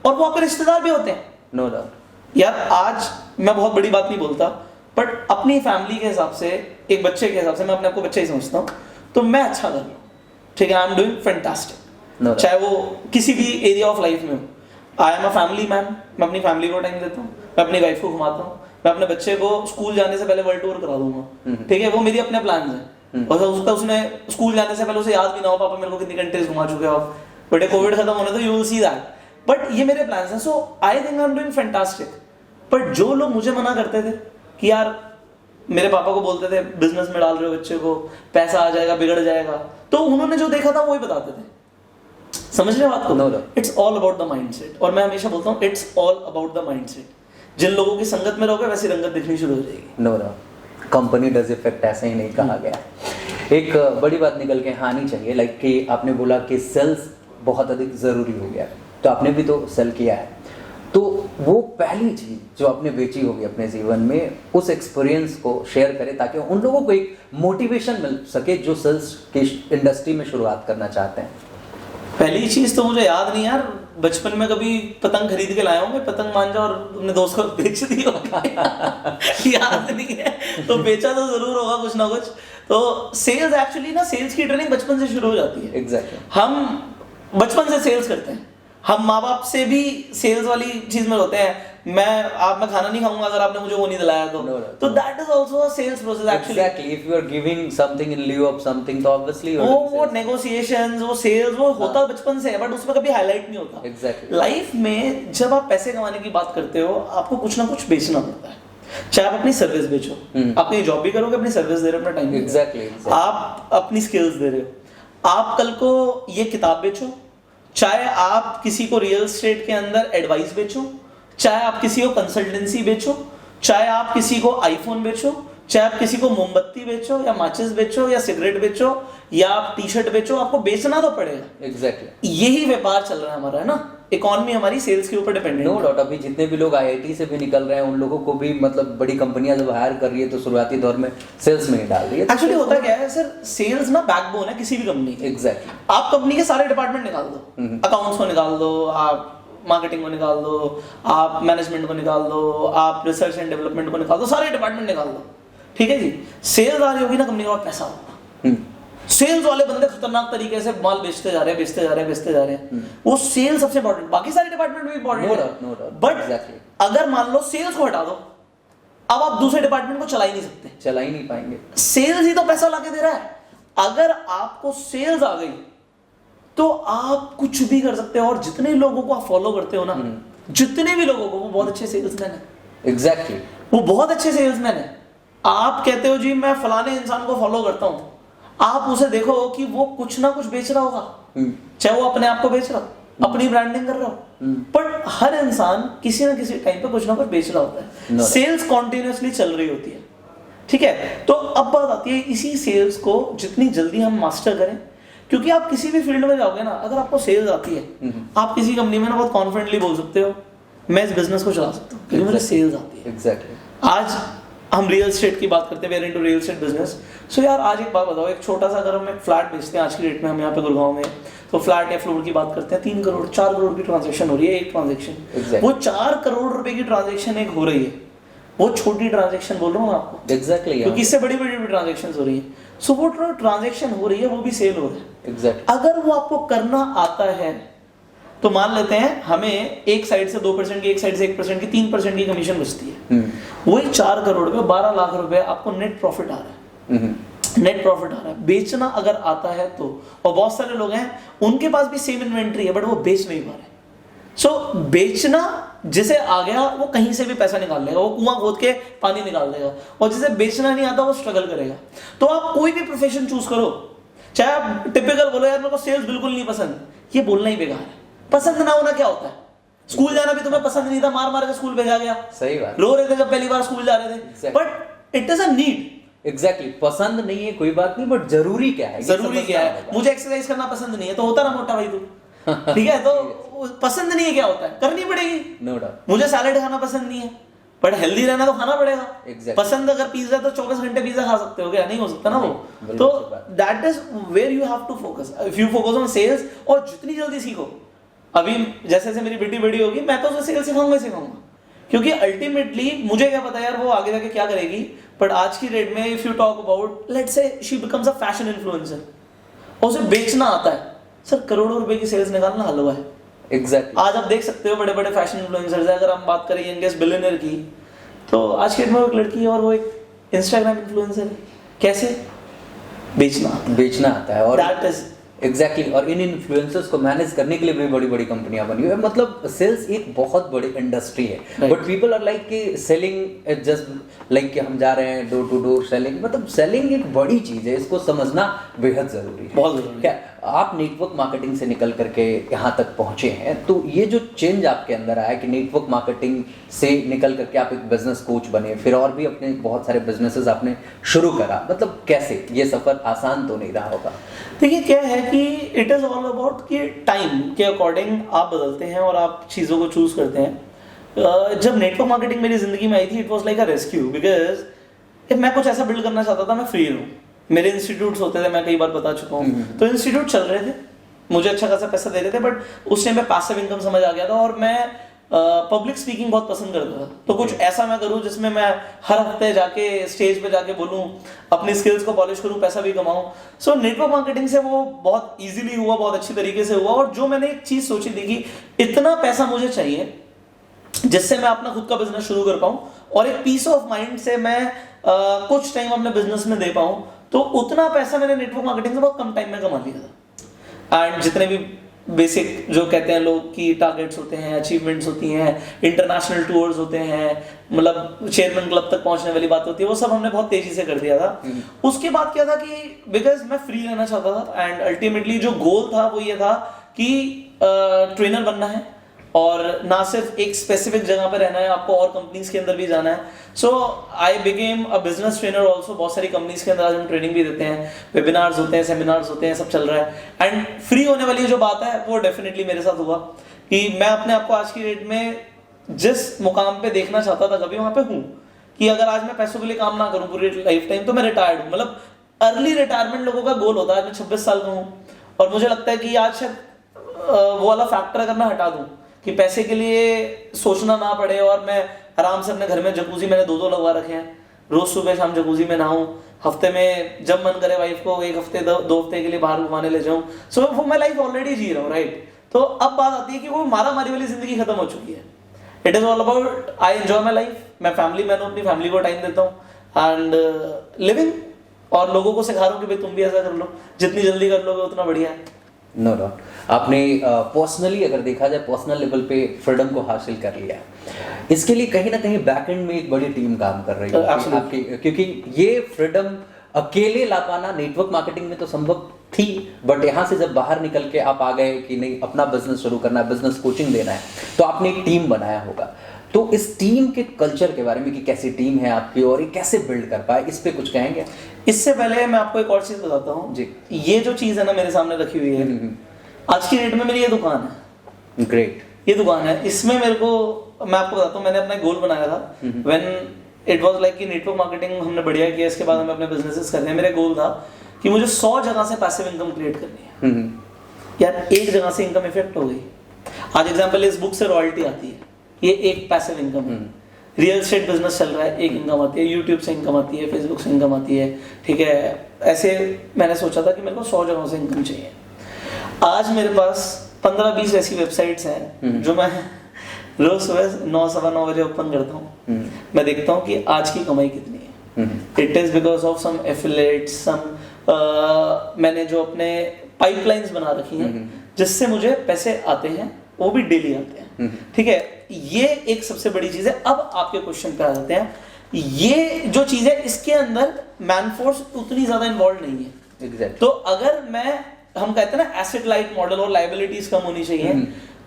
और वो आपके रिश्तेदार भी होते हैं। No doubt. यार आज मैं बहुत बड़ी बात नहीं बोलता, बट अपनी फैमिली के हिसाब से, एक बच्चे के हिसाब से, मैं अपने आपको बच्चा ही समझता हूँ, तो मैं अच्छा कर रहा हूँ, ठीक है, आई एम डूइंग फैंटास्टिक, चाहे वो किसी भी एरिया ऑफ लाइफ में हो। I am a family man, मैं अपनी फैमिली को टाइम देता हूँ, मैं अपनी वाइफ को घुमाता हूँ, मैं अपने बच्चे को स्कूल जाने से पहले वर्ल्ड टूर करा दूंगा, ठीक है, वो मेरी अपने प्लान है। और उसका उसने स्कूल जाने से पहले उसे याद भी ना हो पापा मेरे को कितनी कंट्रीज घुमा चुके हो आप, बट कोविड खत्म होने तो you will see that, but ये मेरे प्लान्स हैं। So I think I am doing fantastic. But जो लोग मुझे मना करते थे कि यार, मेरे पापा को बोलते थे बिजनेस में डाल रहे हो बच्चे को, पैसा आ जाएगा, बिगड़ जाएगा, तो उन्होंने जो देखा था वही बताते थे। समझ रहे बात को? It's all about the mindset. और मैं हमेशा बोलता हूँ it's all about the mindset. जिन लोगों की संगत में रहोगे वैसी रंगत दिखनी शुरू हो जाएगी। नो कंपनी डज इफेक्ट, ऐसे ही नहीं कहा गया। एक बड़ी बात निकल के आनी चाहिए, लाइक कि आपने बोला कि सेल्स बहुत अधिक जरूरी हो गया, तो आपने भी तो सेल किया है, तो वो पहली चीज जो आपने बेची होगी अपने जीवन में, उस एक्सपीरियंस को शेयर करें ताकि उन लोगों को एक मोटिवेशन मिल सके जो सेल्स की इंडस्ट्री में शुरुआत करना चाहते हैं। पहली चीज तो मुझे याद नहीं यार, बचपन में कभी पतंग खरीद के लाया होंगे, पतंग मांझा और अपने दोस्त को बेच दी होगा याद नहीं है, तो बेचा तो जरूर होगा कुछ ना कुछ। तो सेल्स एक्चुअली ना, सेल्स की ट्रेनिंग बचपन से शुरू हो जाती है। एग्जैक्टली। हम बचपन से सेल्स करते हैं, हम माँ बाप से भी सेल्स वाली चीज में होते हैं। मैं खाना नहीं खाऊंगा अगर आपने मुझे वो नहीं दिलाया तो that is also a sales process actually. Exactly, if you are giving something in lieu of something तो ऑब्वियसली वो नेगोशिएशंस, वो सेल्स, वो होता बचपन से है, बट उसमें कभी हाईलाइट नहीं होता। एग्जैक्टली। लाइफ में जब आप पैसे कमाने की बात करते हो, आपको कुछ ना कुछ बेचना पड़ता है। चाहे आप अपनी सर्विस बेचो, आप कहीं जॉब भी करोगे, अपनी सर्विस दे रहे हो, अपना टाइम एग्जैक्टली आप अपनी स्किल्स दे रहे हो। आप कल को ये किताब बेचो, चाहे आप किसी को रियल एस्टेट के अंदर एडवाइस बेचो, चाहे आप किसी को कंसल्टेंसी बेचो, चाहे आप किसी को आईफोन बेचो, चाहे आप किसी को मोमबत्ती बेचो या माचिस बेचो या सिगरेट बेचो या आप टी शर्ट बेचो, आपको बेचना तो पड़ेगा। एग्जैक्टली यही व्यापार चल रहा है हमारा, है ना। इकोनॉमी हमारी सेल्स के ऊपर डिपेंडेंट नो डाउट। अभी जितने भी लोग आईआईटी से भी निकल रहे हैं उन लोगों को भी मतलब बड़ी कंपनियां जब हायर कर रही है तो शुरुआती दौर में सेल्स में ही डाल रही है। एक्चुअली होता क्या है सर, सेल्स ना बैकबोन है किसी भी कंपनी की। एग्जैक्टली आप कंपनी के सारे डिपार्टमेंट निकाल दो, अकाउंट्स को निकाल दो, आप मार्केटिंग को निकाल दो, आप मैनेजमेंट को निकाल दो, आप रिसर्च एंड डेवलपमेंट को निकाल दो, सारे डिपार्टमेंट निकाल दो, ठीक है जी। सेल्स आ रही होगी ना कंपनी के पास पैसा होगा। सेल्स वाले बंदे खतरनाक तरीके से माल बेचते जा रहे हैं, वो सेल्स सबसे इंपॉर्टेंट, बाकी सारे डिपार्टमेंट भी इंपॉर्टेंट है। बट अगर मान लो सेल्स को हटा दो, अब आप दूसरे डिपार्टमेंट को चला ही नहीं पाएंगे। सेल्स ही तो पैसा लाके दे रहा है। अगर आपको सेल्स आ गई तो आप कुछ भी कर सकते हो। और जितने लोगों को आप फॉलो करते हो ना, जितने भी लोगों को, वो बहुत अच्छे सेल्समैन है। एग्जैक्टली वो बहुत अच्छे सेल्समैन है। आप कहते हो जी मैं फलाने इंसान को फॉलो करता हूं, आप उसे देखो कि वो कुछ ना कुछ बेच रहा होगा, चाहे वो अपने आप को बेच रहा हो, अपनी ब्रांडिंग कर रहा हो, पर हर इंसान किसी ना किसी टाइम पे कुछ ना कुछ बेच रहा होता है। सेल्स कॉन्टिन्यूसली चल रही होती है, ठीक है। तो अब बात आती है इसी सेल्स को जितनी जल्दी हम मास्टर करें, क्योंकि आप किसी भी फील्ड में जाओगे ना, अगर आपको सेल्स आती है, आप किसी कंपनी में ना बहुत कॉन्फिडेंटली बोल सकते हो मैं इस बिजनेस को चला सकता हूँ क्योंकि मुझे सेल्स आती है। एग्जैक्टली आज हम रियल एस्टेट की बात करते हैं, we are into real estate business. So यार आज एक बात बताओ, एक छोटा सा अगर हम एक फ्लैट बेचते हैं आज की डेट में, हम यहाँ पे गुड़गांव में, तो फ्लैट या फ्लोर की बात करते हैं, 3 करोड़ 4 करोड़ की ट्रांजेक्शन हो रही है, एक ट्रांजेक्शन। वो 4 करोड़ रुपए की ट्रांजेक्शन एक हो रही है, वो छोटी ट्रांजेक्शन बोल रहा हूँ आपको। एग्जैक्टली क्योंकि इससे बड़ी बड़ी ट्रांजेक्शन हो रही है। सो वो ट्रांजेक्शन हो रही है, वो भी सेल हो रहा है। एग्जैक्टली अगर वो आपको करना आता है तो मान लेते हैं हमें एक साइड से 2% की, एक साइड से 1% की, 3% की कमीशन बचती है। वही 4 करोड़ पे 12 लाख रुपए आपको नेट प्रॉफिट आ रहा है। नेट प्रॉफिट आ रहा है, बेचना अगर आता है तो। और बहुत सारे लोग हैं उनके पास भी सेम इन्वेंट्री है बट वो बेच नहीं पा रहे। सो बेचना जिसे आ गया वो कहीं से भी पैसा निकाल लेगा, वो कुआं खोद के पानी निकाल देगा। और जिसे बेचना नहीं आता वो स्ट्रगल करेगा। तो आप कोई भी प्रोफेशन चूज करो, चाहे आप टिपिकल बोलो यार मेरे को सेल्स बिल्कुल नहीं पसंद, ये बोलना ही बेकार है। पसंद ना होना क्या होता है? स्कूल जाना भी तुम्हें पसंद नहीं था, मार मार के स्कूल भेजा गया, सही बात, रो रहे थे जब पहली बार स्कूल जा रहे थे, but it is a need. Exactly पसंद नहीं है कोई बात नहीं, बट जरूरी क्या है? जरूरी क्या है? मुझे एक्सरसाइज करना पसंद नहीं है तो होता ना मोटा भाई तू, ठीक है। तो पसंद नहीं है क्या होता है, करनी पड़ेगी। No doubt. मुझे सैलेड खाना पसंद नहीं है बट हेल्दी रहना तो खाना पड़ेगा। Exactly. पसंद अगर पिज्जा तो 24 घंटे पिज्जा खा सकते हो क्या? नहीं हो सकता ना वो। तो that is where you have to focus. If you focus on sales, और जितनी जल्दी सीखो, अभी जैसे जैसे मेरी बेटी बड़ी होगी मैं तो उसे सेल्स सिखाऊंगा, क्योंकि अल्टीमेटली मुझे क्या पता यार वो आगे जाके क्या करेगी। बट आज की डेट में if you talk about, let's say she becomes a fashion influencer और उसे बेचना आता है, सर करोड़ों रुपए की सेल्स निकालना हलवा है। एग्जैक्टली आज आप देख सकते हो बड़े बड़े फैशन इन्फ्लुएंसर्स हैं। अगर हम बात करें यंगेस्ट बिलियनर की, तो आज के डेट में एक लड़की है और वो एक इंस्टाग्राम इन्फ्लुएंसर है। कैसे? बेचना आता है। और दैट इज एग्जैक्टली और इन इन्फ्लुएंसर्स को मैनेज करने के लिए भी बड़ी बड़ी कंपनियां बनी हुई है। मतलब सेल्स एक बहुत बड़ी इंडस्ट्री है, बट पीपल आर लाइक कि सेलिंग जस्ट लाइक कि हम जा रहे हैं डोर टू डोर सेलिंग। मतलब सेलिंग एक बड़ी चीज है, इसको समझना बेहद जरूरी है, बहुत जरूरी। क्या आप नेटवर्क मार्केटिंग से निकल करके यहाँ तक पहुंचे हैं, तो ये जो चेंज आपके अंदर आया कि नेटवर्क मार्केटिंग से निकल करके आप एक बिजनेस कोच बने, फिर और भी अपने बहुत सारे बिजनेसेस आपने शुरू करा, मतलब कैसे? ये सफर आसान तो नहीं रहा होगा। देखिए क्या है कि इट इज ऑल अबाउट कि टाइम के अकॉर्डिंग आप बदलते हैं और आप चीज़ों को चूज करते हैं। जब नेटवर्क मार्केटिंग मेरी जिंदगी में आई थी, it was like a rescue, because मैं कुछ ऐसा बिल्ड करना चाहता था। मैं फ्री हूँ, मेरे इंस्टीट्यूट्स होते थे, मैं कई बार बता चुका हूँ, तो इंस्टीट्यूट चल रहे थे, मुझे अच्छा खासा पैसा दे रहे थे, बट उस टाइम पे पैसिव इनकम समझ आ गया था और मैं पब्लिक स्पीकिंग बहुत पसंद करता था। तो कुछ ऐसा मैं करूं जिसमें मैं हर हफ्ते जाके स्टेज पे जाके बोलूं, अपनी स्किल्स को पॉलिश करूं, पैसा भी कमाऊं। सो नेटवर्क मार्केटिंग से वो बहुत इजीली हुआ, बहुत अच्छी तरीके से हुआ। और जो मैंने एक चीज सोची थी कि इतना पैसा मुझे चाहिए जिससे मैं अपना खुद का बिजनेस शुरू कर पाऊं और एक पीस ऑफ माइंड से मैं कुछ टाइम अपने बिजनेस में दे पाऊं, तो उतना पैसा मैंने नेटवर्क मार्केटिंग से बहुत कम टाइम में कमा लिया था। एंड जितने भी बेसिक जो कहते हैं लोग कि टारगेट्स होते हैं, अचीवमेंट्स होती हैं, इंटरनेशनल टूर्स होते हैं, मतलब चेयरमैन क्लब तक पहुंचने वाली बात होती है, वो सब हमने बहुत तेजी से कर दिया था। उसके बाद क्या था कि बिकॉज मैं फ्री रहना चाहता था एंड अल्टीमेटली जो गोल था वो ये था कि ट्रेनर बनना है और ना सिर्फ एक स्पेसिफिक जगह पे रहना है, आपको और कंपनीज के अंदर भी जाना है। So I became a business trainer also. बहुत सारी कंपनीज के अंदर आज हम ट्रेनिंग भी देते हैं, वेबिनार्स होते हैं, सेमिनार्स होते हैं, सब चल रहा है। एंड फ्री होने वाली जो बात है वो डेफिनेटली मेरे साथ हुआ कि मैं अपने आप को आज की डेट में जिस मुकाम पे देखना चाहता था कभी वहां पे हूँ, कि अगर आज मैं पैसों के लिए काम ना करूँ पूरी लाइफ टाइम तो मैं रिटायर्ड हूँ। मतलब अर्ली रिटायरमेंट लोगों का गोल होता है। मैं 26 साल का हूँ और मुझे लगता है कि आज शायद वो वाला फैक्टर अगर मैं हटा दूं कि पैसे के लिए सोचना ना पड़े और मैं आराम से अपने घर में जकूजी मैंने 2 लगवा रखे हैं, रोज सुबह शाम जकूजी में नहाऊं, हफ्ते में जब मन करे वाइफ को 1 हफ्ते 2 हफ्ते के लिए बाहर घुमाने ले जाऊं। सो वो मैं लाइफ ऑलरेडी जी रहा हूँ, राइट। तो अब बात आती है कि वो मारा मारी वाली जिंदगी खत्म हो चुकी है। It is all about I enjoy my life. मैं फैमिली मैन हूँ, अपनी फैमिली को टाइम देता हूँ एंड लिविंग, और लोगों को सिखा रहा हूँ कि भाई तुम भी ऐसा कर लो, जितनी जल्दी कर लोगे उतना बढ़िया है। नो डाउट आपने पर्सनली अगर देखा जाए पर्सनल लेवल पे फ्रीडम को हासिल कर लिया। इसके लिए कहीं ना कहीं बैकएंड में एक बड़ी टीम काम कर रही है आपकी, क्योंकि ये फ्रीडम अकेले ला पाना नेटवर्क मार्केटिंग में तो संभव थी, बट यहाँ से जब बाहर निकल के आप आ गए कि नहीं अपना बिजनेस शुरू करना है, बिजनेस कोचिंग देना है, तो आपने एक टीम बनाया होगा। तो इस टीम के कल्चर के बारे में कि कैसी टीम है आपकी और ये कैसे बिल्ड कर पाए, इस पे कुछ कहेंगे? इससे पहले मैं आपको एक और चीज बताता हूँ जी। ये जो चीज है ना मेरे सामने रखी हुई है, आज की डेट में मेरी ये दुकान है। ग्रेट। ये दुकान है, इसमें मेरे को, मैं आपको बताता हूँ, मैंने अपना गोल बनाया था व्हेन इट वाज लाइक कि नेटवर्क मार्केटिंग हमने बढ़िया किया, इसके बाद हमें अपने बिजनेसेस करने हैं। मेरा गोल था कि मुझे 100 जगह से पैसिव इनकम क्रिएट करनी है। यार एक जगह से इनकम इफेक्ट हो गई। आज एग्जांपल, इस बुक से रॉयल्टी आती है, ये एक पैसिव इनकम है। रियल एस्टेट बिजनेस चल रहा है, एक इनकम आती है, यूट्यूब से इनकम आती है, फेसबुक से इनकम आती है, ठीक है। ऐसे मैंने सोचा था कि मेरे को 100 जगहों से इनकम चाहिए। आज मेरे पास 15-20 ऐसी वेबसाइट्स हैं जो मैं रोज सुबह 9 सवा 9 बजे ओपन करता हूँ। मैं देखता हूँ कि आज की कमाई कितनी है। It is because of some affiliates, मैंने जो अपने पाइपलाइंस बना रखी हैं जिससे मुझे पैसे आते हैं, वो भी डेली आते हैं, ठीक है। ये एक सबसे बड़ी चीज है। अब आपके क्वेश्चन पे आ जाते हैं। ये जो चीज है इसके अंदर मैनफोर्स उतनी ज्यादा इन्वॉल्व नहीं है। exactly. तो अगर हम कहते हैं ना एसेट लाइट मॉडल और लाइबिलिटीज कम होनी चाहिए,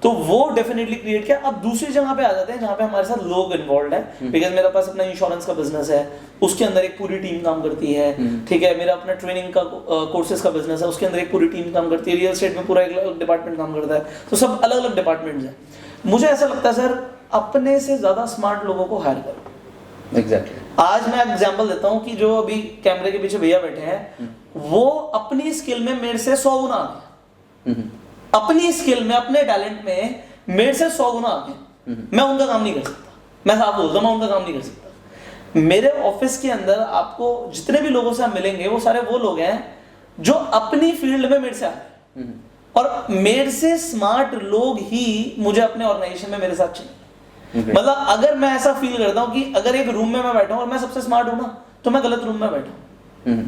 तो वो डेफिनेटली क्रिएट किया। अब दूसरी जगह पे आ जाते हैं जहां पे हमारे साथ लोग इन्वॉल्व है। बिकॉज मेरे पास अपना इंश्योरेंस का बिजनेस है, उसके अंदर एक पूरी टीम काम करती है, ठीक है। मेरा अपना ट्रेनिंग का कोर्सेज का बिजनेस है, उसके अंदर एक पूरी टीम काम करती है। रियल एस्टेट में पूरा एक अलग डिपार्टमेंट काम करता है। तो सब अलग अलग डिपार्टमेंट्स हैं। मुझे ऐसा लगता है सर, अपने से ज्यादा स्मार्ट लोगों को हायर करो। एग्जैक्टली। आज मैं एग्जांपल देता हूं कि जो अभी कैमरे के पीछे भैया बैठे हैं, वो अपनी स्किल में मेरे से 100 गुना आगे, अपनी स्किल में, अपने टैलेंट में मेरे से 100 गुना आगे। मैं उनका काम नहीं कर सकता, मैं साफ बोलता हूं, मैं उनका काम नहीं कर सकता। मेरे ऑफिस के अंदर आपको जितने भी लोगों से आप मिलेंगे, वो सारे वो लोग हैं जो अपनी फील्ड में मेरे से आगे, और मेरे से स्मार्ट लोग ही मुझे अपने ऑर्गेनाइजेशन में मेरे साथ चाहिए। मतलब अगर मैं ऐसा फील करता हूं कि अगर एक रूम में मैं बैठा हूं और मैं सबसे स्मार्ट हूं ना, तो मैं गलत रूम में बैठा हूं।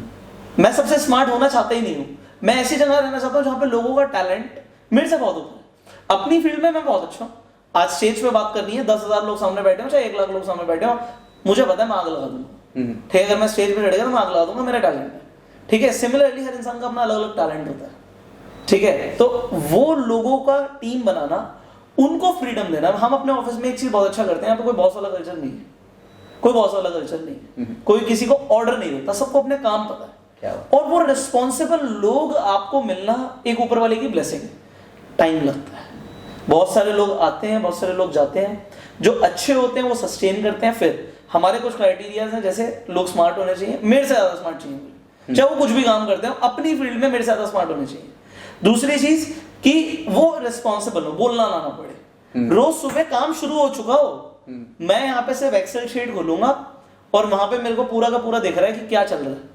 मैं सबसे स्मार्ट होना चाहता ही नहीं हूं। मैं ऐसी जगह रहना चाहता हूं जहां पे लोगों का टैलेंट मेरे से बहुत ऊपर है। अपनी फील्ड में मैं बहुत अच्छा हूं। आज स्टेज पे बात करनी है, 10,000 लोग सामने बैठे हो, चाहे 1 लाख लोग सामने बैठे हो, मुझे पता है मैं आग लगा दूंगा, ठीक है। अगर मैं स्टेज पे चढ़ गया तो मैं आग लगा दूंगा, मेरा टैलेंट है, ठीक है। सिमिलरली हर इंसान का अपना अलग अलग टैलेंट होता है, ठीक है। तो वो लोगों का टीम बनाना, उनको फ्रीडम देना। हम अपने ऑफिस में एक चीज बहुत अच्छा करते हैं, यहाँ पे कोई बॉस वाला कल्चर नहीं है, कोई बॉस वाला कल्चर नहीं है, कोई किसी को ऑर्डर नहीं देता, सबको अपने काम पता है। और वो रिस्पॉन्सिबल लोग आपको मिलना एक ऊपर वाले की ब्लेसिंग है। टाइम लगता है, बहुत सारे लोग आते हैं, बहुत सारे लोग जाते हैं। जो अच्छे होते हैं वो सस्टेन करते हैं। फिर हमारे कुछ क्राइटेरियाज हैं, जैसे लोग स्मार्ट होने चाहिए, मेरे से ज्यादा स्मार्ट चाहिए, चाहे वो कुछ भी काम करते हैं, अपनी फील्ड में मेरे से ज्यादा स्मार्ट होने चाहिए। दूसरी चीज कि वो रिस्पॉन्सिबल हो, बोलना ना पड़े। रोज सुबह काम शुरू हो चुका हो, मैं यहाँ पे सिर्फ एक्सेल शीट खोलूंगा और वहां पे मेरे को पूरा का पूरा दिख रहा है कि क्या चल रहा है।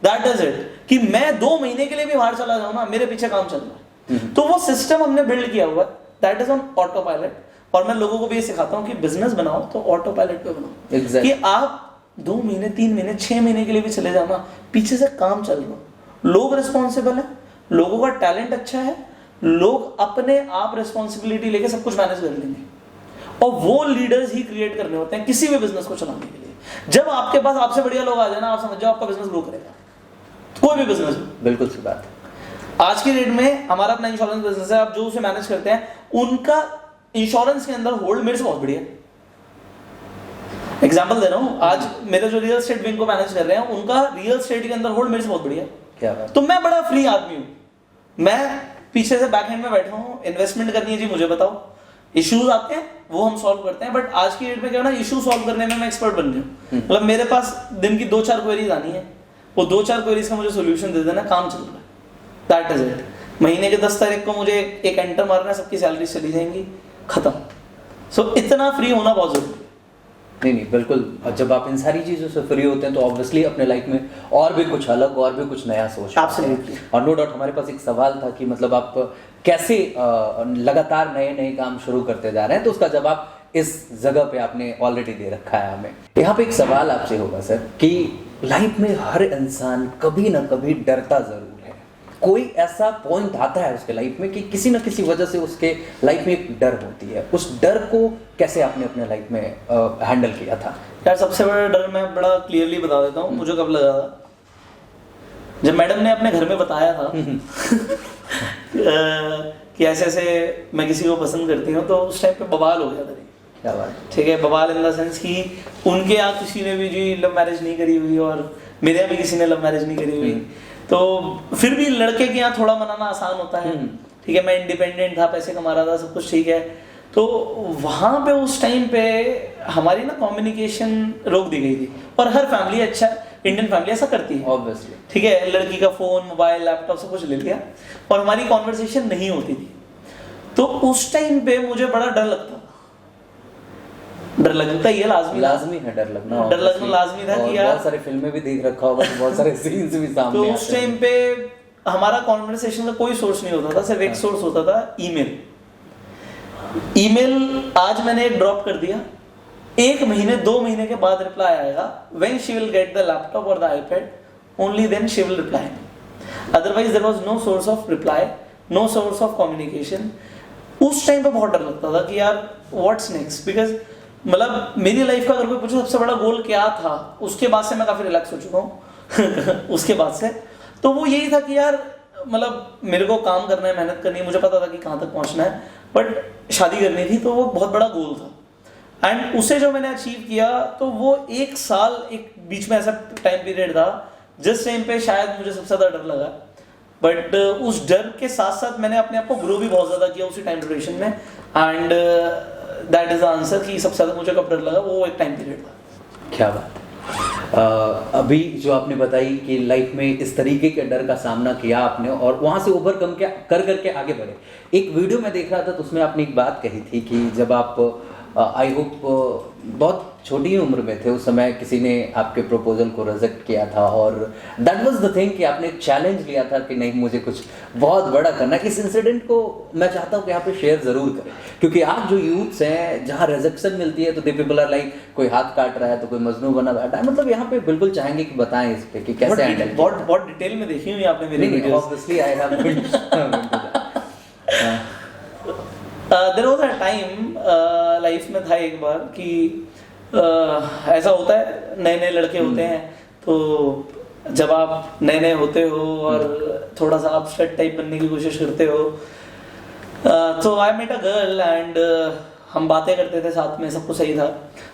That is it. कि मैं 2 महीने के लिए भी बाहर चला जाऊं ना, मेरे पीछे काम चल रहा है। तो वो सिस्टम हमने बिल्ड किया हुआ है, that is on auto pilot. और मैं लोगों को भी ये सिखाता हूँ कि बिजनेस बनाओ तो ऑटो पायलट पे बनाओ। कि आप 2 महीने, 3 महीने, 6 महीने के लिए भी चले जाओ ना, पीछे से काम चल रहा हो, लोग रिस्पॉन्सिबल है, लोगों का टैलेंट अच्छा है, लोग अपने आप रिस्पॉन्सिबिलिटी लेके सब कुछ मैनेज कर लेंगे, और वो लीडर्स ही क्रिएट करने होते हैं किसी भी बिजनेस को चलाने के लिए। जब आपके पास आपसे बढ़िया लोग आ जाए ना, आप समझ जाओ आपका बिजनेस ग्रो करेगा, कोई भी बिजनेस। बिल्कुल सी बात है। आज की डेट में हमारा अपना इंश्योरेंस बिजनेस है, आप जो उसे मैनेज करते हैं उनका इंश्योरेंस के अंदर होल्ड मेरे से बहुत बढ़िया। एग्जांपल दे रहा हूं, आज मेरे जो रियल एस्टेट विंग को मैनेज कर रहे हैं उनका रियल एस्टेट के अंदर होल्ड मेरे से बहुत बढ़िया। क्या बात। तो मैं बड़ा फ्री आदमी हूं, मैं पीछे से बैक हैंड में बैठा हूं, इन्वेस्टमेंट करनी है जी मुझे बताओ, इश्यूज आते हैं वो हम सॉल्व करते हैं। बट आज की डेट में क्या है ना, इशू सॉल्व करने में मैं एक्सपर्ट बन गया हूं। मतलब मेरे पास दिन की 2-4 क्वेरीज आनी है, वो 2-4 क्वेरीज का मुझे सोल्यूशन दे देना, काम चल रहा है, दैट इज इट। महीने के 10 तारीख को मुझे एक एंटर मारना है, सबकी सैलरी चली जाएंगी, खत्म। सो इतना फ्री होना बहुत जरूरी है। नहीं बिल्कुल, और जब आप इन सारी चीज़ों से फ्री होते हैं तो ऑब्वियसली अपने लाइफ में और भी कुछ अलग और भी कुछ नया सोच। Absolutely. और नो डाउट हमारे पास एक सवाल था कि मतलब आप कैसे लगातार नए नए काम शुरू करते जा रहे हैं, तो उसका जवाब इस जगह पे आपने ऑलरेडी दे रखा है हमें। यहाँ पे एक सवाल आपसे होगा सर कि लाइफ में हर इंसान कभी ना कभी डरता जरूर है, कोई ऐसा पॉइंट आता है उसके लाइफ में कि किसी न किसी वजह से उसके लाइफ में एक डर होती है, उस डर को कैसे आपने अपने लाइफ में हैंडल किया था? यार सबसे बड़ा डर मैं बड़ा क्लियरली बता देता हूँ, मुझे कब लगा था, जब मैडम ने अपने घर में बताया था कि ऐसे ऐसे मैं किसी को पसंद करती हूँ, तो उस टाइम पे बवाल हो गया था। क्या बात। ठीक है, बवाल इन द सेंस कि उनके यहाँ किसी ने भी जी लव मैरिज नहीं करी हुई और मेरे यहाँ भी किसी ने लव मैरिज नहीं करी हुई, तो फिर भी लड़के के यहाँ थोड़ा मनाना आसान होता है। ठीक है, मैं इंडिपेंडेंट था, पैसे कमा रहा था, सब कुछ ठीक है। तो वहाँ पे उस टाइम पे हमारी ना कम्युनिकेशन रोक दी गई थी, और हर फैमिली, अच्छा इंडियन फैमिली ऐसा करती है ऑब्वियसली। ठीक है, लड़की का फोन, मोबाइल, लैपटॉप सब कुछ ले लिया और हमारी कॉन्वर्सेशन नहीं होती थी। तो उस टाइम पे मुझे बड़ा डर लगता था, डर लगता ही है, लाजमी है डर लगना, लाजमी था कि यार बहुत सारी फिल्में भी देख रखा होगा, बहुत सारे सीन्स भी सामने तो उस टाइम पे हमारा कॉन्वर्सेशन का कोई सोर्स नहीं होता था, सिर्फ एक सोर्स होता था, ईमेल। आज मैंने एक ड्रॉप कर दिया, 1 महीने 2 महीने के बाद रिप्लाई आएगा, when she will get the laptop और the iPad only then she will reply, otherwise there was no source of reply, no source of communication. उस टाइम पे बहुत डर लगता था कि यार व्हाट्स नेक्स्ट, बिकॉज मतलब मेरी लाइफ का अगर कोई पूछे सबसे बड़ा गोल क्या था, उसके बाद से मैं काफी रिलैक्स हो चुका हूँ उसके बाद से तो वो यही था कि यार मतलब मेरे को काम करना है, मेहनत करनी है, मुझे पता था कि कहाँ तक पहुँचना है, बट शादी करनी थी, तो वो बहुत बड़ा गोल था। एंड उसे जो मैंने अचीव किया, तो वो 1 साल, एक बीच में ऐसा टाइम पीरियड था जिस टाइम पे शायद मुझे सबसे ज़्यादा डर लगा, बट उस डर के साथ साथ मैंने अपने आप को ग्रो भी बहुत ज़्यादा किया उसी टाइम ड्यूरेशन में। And that is the answer कि सबसे ज़्यादा मुझे कब डर लगा, वो एक टाइम पीरियड था। क्या बात। अभी जो आपने बताई कि लाइफ में इस तरीके के डर का सामना किया आपने और वहाँ से ओवरकम कर करके आगे बढ़े। एक वीडियो में देख रहा था तो उसमें आपने एक बात कही थी कि जब आप आई होप बहुत छोटी उम्र में थे, उस समय किसी ने आपके प्रपोजल को रिजेक्ट किया था और दैट वाज द थिंग कि आपने एक चैलेंज लिया था कि नहीं मुझे कुछ बहुत बड़ा करना है। इस इंसिडेंट को मैं चाहता हूँ कि यहाँ पे शेयर जरूर करें, क्योंकि आप जो यूथ्स हैं जहाँ रिजेक्शन मिलती है तो दे पीपल आर लाइक कोई हाथ काट रहा है तो कोई मजनू बना बैठा है, मतलब यहाँ पे बिल्कुल चाहेंगे कि बताएं इस पे कि कैसे हैंडल। बहुत डिटेल में देखी हुई आपने मेरी videos. Obviously I have their was a time life में था एक बार कि ऐसा होता है, नए नए लड़के होते हैं, तो जब आप नए नए होते हो और थोड़ा सा आप स्ट्रेट टाइप बनने की कोशिश करते हो, तो I met a girl and हम बातें करते थे साथ में, सब कुछ सही था।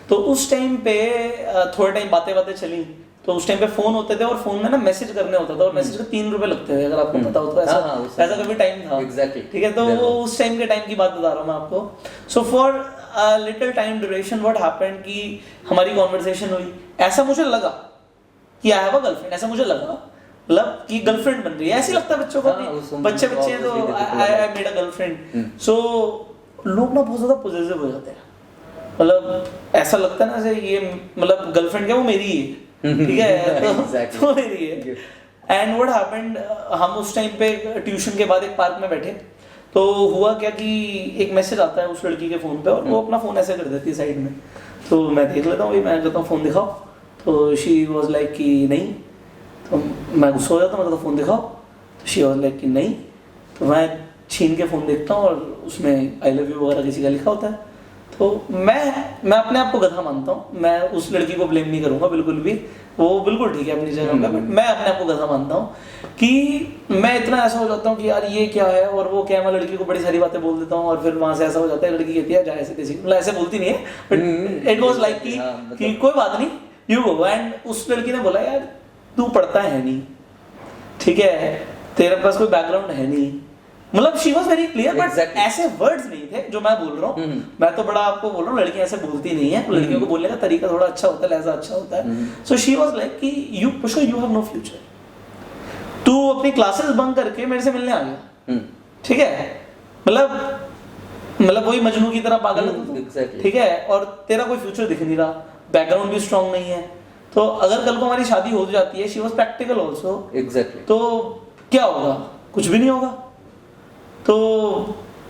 तो उस टाइम पे थोड़े टाइम बातें चली, तो उस टाइम पे फोन होते थे और फोन में ना मैसेज करने होता था और मैसेज के 3 रुपए लगते थे, अगर आपको पता हो तो। ऐसा कभी टाइम था। एग्जैक्टली। ठीक है, तो वो उस टाइम के टाइम की बात बता रहा हूँ मैं आपको। So for little time duration what happened कि हमारी कॉन्वर्सेशन हुई, ऐसा मुझे लगा कि आई हैव अ गर्लफ्रेंड, ऐसा मुझे लगा मतलब कि गर्लफ्रेंड बन रही है, ऐसे लगता है बच्चों को, बच्चे हैं तो आई मेड अ गर्लफ्रेंड। सो लोग ना बहुत ज्यादा पॉजिटिव हो जाते हैं, मतलब ऐसा लगता है ना जैसे ये मतलब गर्लफ्रेंड क्या वो मेरी ही है, ठीक है तो मेरी है। एंड व्हाट हैपेंड, हम उस टाइम पे ट्यूशन के बाद एक पार्क में बैठे, तो हुआ क्या कि एक मैसेज आता है उस लड़की के फोन पे और वो अपना फोन ऐसे कर देती है साइड में, तो मैं देख लेता हूँ, मैं कहता हूँ फोन दिखाओ, तो शी वाज लाइक कि नहीं, तो मैं गुस्सा हो जाता हूँ, मैं कहता फोन दिखाओ, तो शी वाज लाइक कि नहीं, तो मैं छीन के फ़ोन देखता हूँ और उसमें आई लव यू वगैरह किसी का लिखा होता है। तो मैं अपने आप को गधा मानता हूँ, मैं उस लड़की को ब्लेम नहीं करूँगा बिल्कुल भी, वो बिल्कुल ठीक है अपनी जगह पे, बट मैं अपने आप को गधा मानता हूँ कि मैं इतना ऐसा हो जाता हूँ कि यार ये क्या है और वो क्या है, मैं लड़की को बड़ी सारी बातें बोल देता हूँ और फिर वहाँ से ऐसा हो जाता है, लड़की कहती है जा ऐसे तेजी, मतलब ऐसे बोलती नहीं है बट इट वाज लाइक कि कोई बात नहीं यू गो। एंड उस लड़की ने बोला यार तू पढ़ता है नहीं, ठीक है, तेरे पास कोई बैकग्राउंड है नहीं, मतलब she was very clear, but ऐसे वर्ड्स नहीं थे जो मैं बोल रहा हूँ। मैं तो बड़ा आपको बोल रहा हूँ लड़कियां ऐसे बोलती नहीं है, लड़कियों को बोलने का तरीका थोड़ा अच्छा होता है, लहजा अच्छा होता है। सो शी वाज लाइक कि you Pushkar you have no future, तू अपनी क्लासेस बंक करके मेरे से मिलने आ गया, ठीक है, मतलब वही मजनू की तरह पागल है, ठीक है, और तेरा कोई फ्यूचर दिख नहीं रहा, बैकग्राउंड भी स्ट्रांग नहीं है, तो अगर कल को हमारी शादी हो जाती है, she was practical also, exactly, तो क्या होगा, कुछ भी नहीं होगा। तो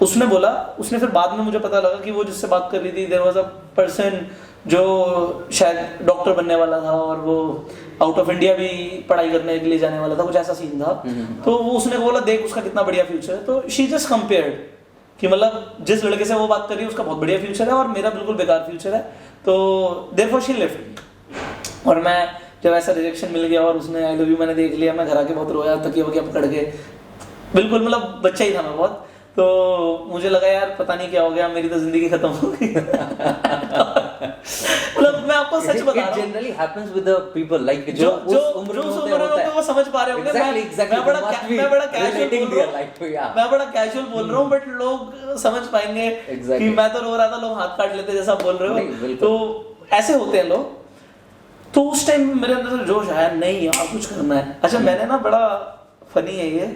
उसने बोला, उसने फिर बाद में मुझे पता लगा कि वो जिससे बात कर रही थी देयर वाज अ पर्सन जो शायद डॉक्टर बनने वाला था और वो आउट ऑफ इंडिया भी पढ़ाई करने के लिए जाने वाला था, कुछ ऐसा सीन था। तो वो उसने बोला देख उसका कितना बढ़िया फ्यूचर है, तो शी जस्ट कंपेयर्ड कि मतलब जिस लड़के से वो बात कर रही है उसका बहुत बढ़िया फ्यूचर है और मेरा बिल्कुल बेकार फ्यूचर है, तो देयरफॉर शी लेफ्ट। और मैं जब ऐसा रिजेक्शन मिल गया और उसने आई लव यू मैंने देख लिया, मैं घर आके बहुत रोया, तकिया वकिया पकड़ के, बिल्कुल मतलब बच्चा ही था मैं बहुत, तो मुझे लगा यार पता नहीं क्या हो गया, मेरी तो जिंदगी खत्म हो गई। मतलब मैं आपको सच बता रहा हूं, generally happens with the people like जो उस उम्र में होता है, वो समझ पा रहे होंगे। मैं बड़ा कैजुअल बोल रहा हूं बट लोग समझ पाएंगे कि मैं तो रो रहा था, लोग हाथ काट लेते जैसा बोल रहे हो, तो ऐसे होते हैं लोग। तो उस टाइम मेरे अंदर जोश आया, नहीं यार कुछ करना है। अच्छा मैंने ना, बड़ा फनी है ये,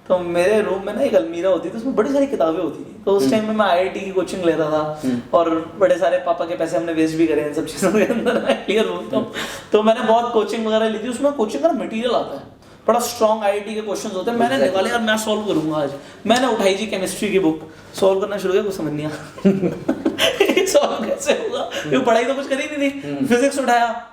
तो मेरे रूम में ना एक अलमीरा होती थी, उसमें बड़ी सारी किताबें होती थी, तो उस टाइम में मैं आईआईटी की कोचिंग ले रहा था और बड़े सारे पापा के पैसे हमने वेस्ट भी करे इन सब चीज़ों के अंदर, मैं क्लियर बोलता हूँ। तो मैंने बहुत कोचिंग वगैरह ली थी, उसमें कोचिंग का मटेरियल आता है, बड़ा स्ट्रॉन्ग आईआईटी के क्वेश्चंस होते हैं, मैंने निकाले और मैं सॉल्व करूंगा आज। मैंने उठाई जी केमिस्ट्री की बुक, सॉल्व करना शुरू किया, कुछ समझ नहीं आया सॉल्व कैसे होगा, क्योंकि पढ़ाई तो कुछ करी नहीं थी। फिजिक्स उठाया,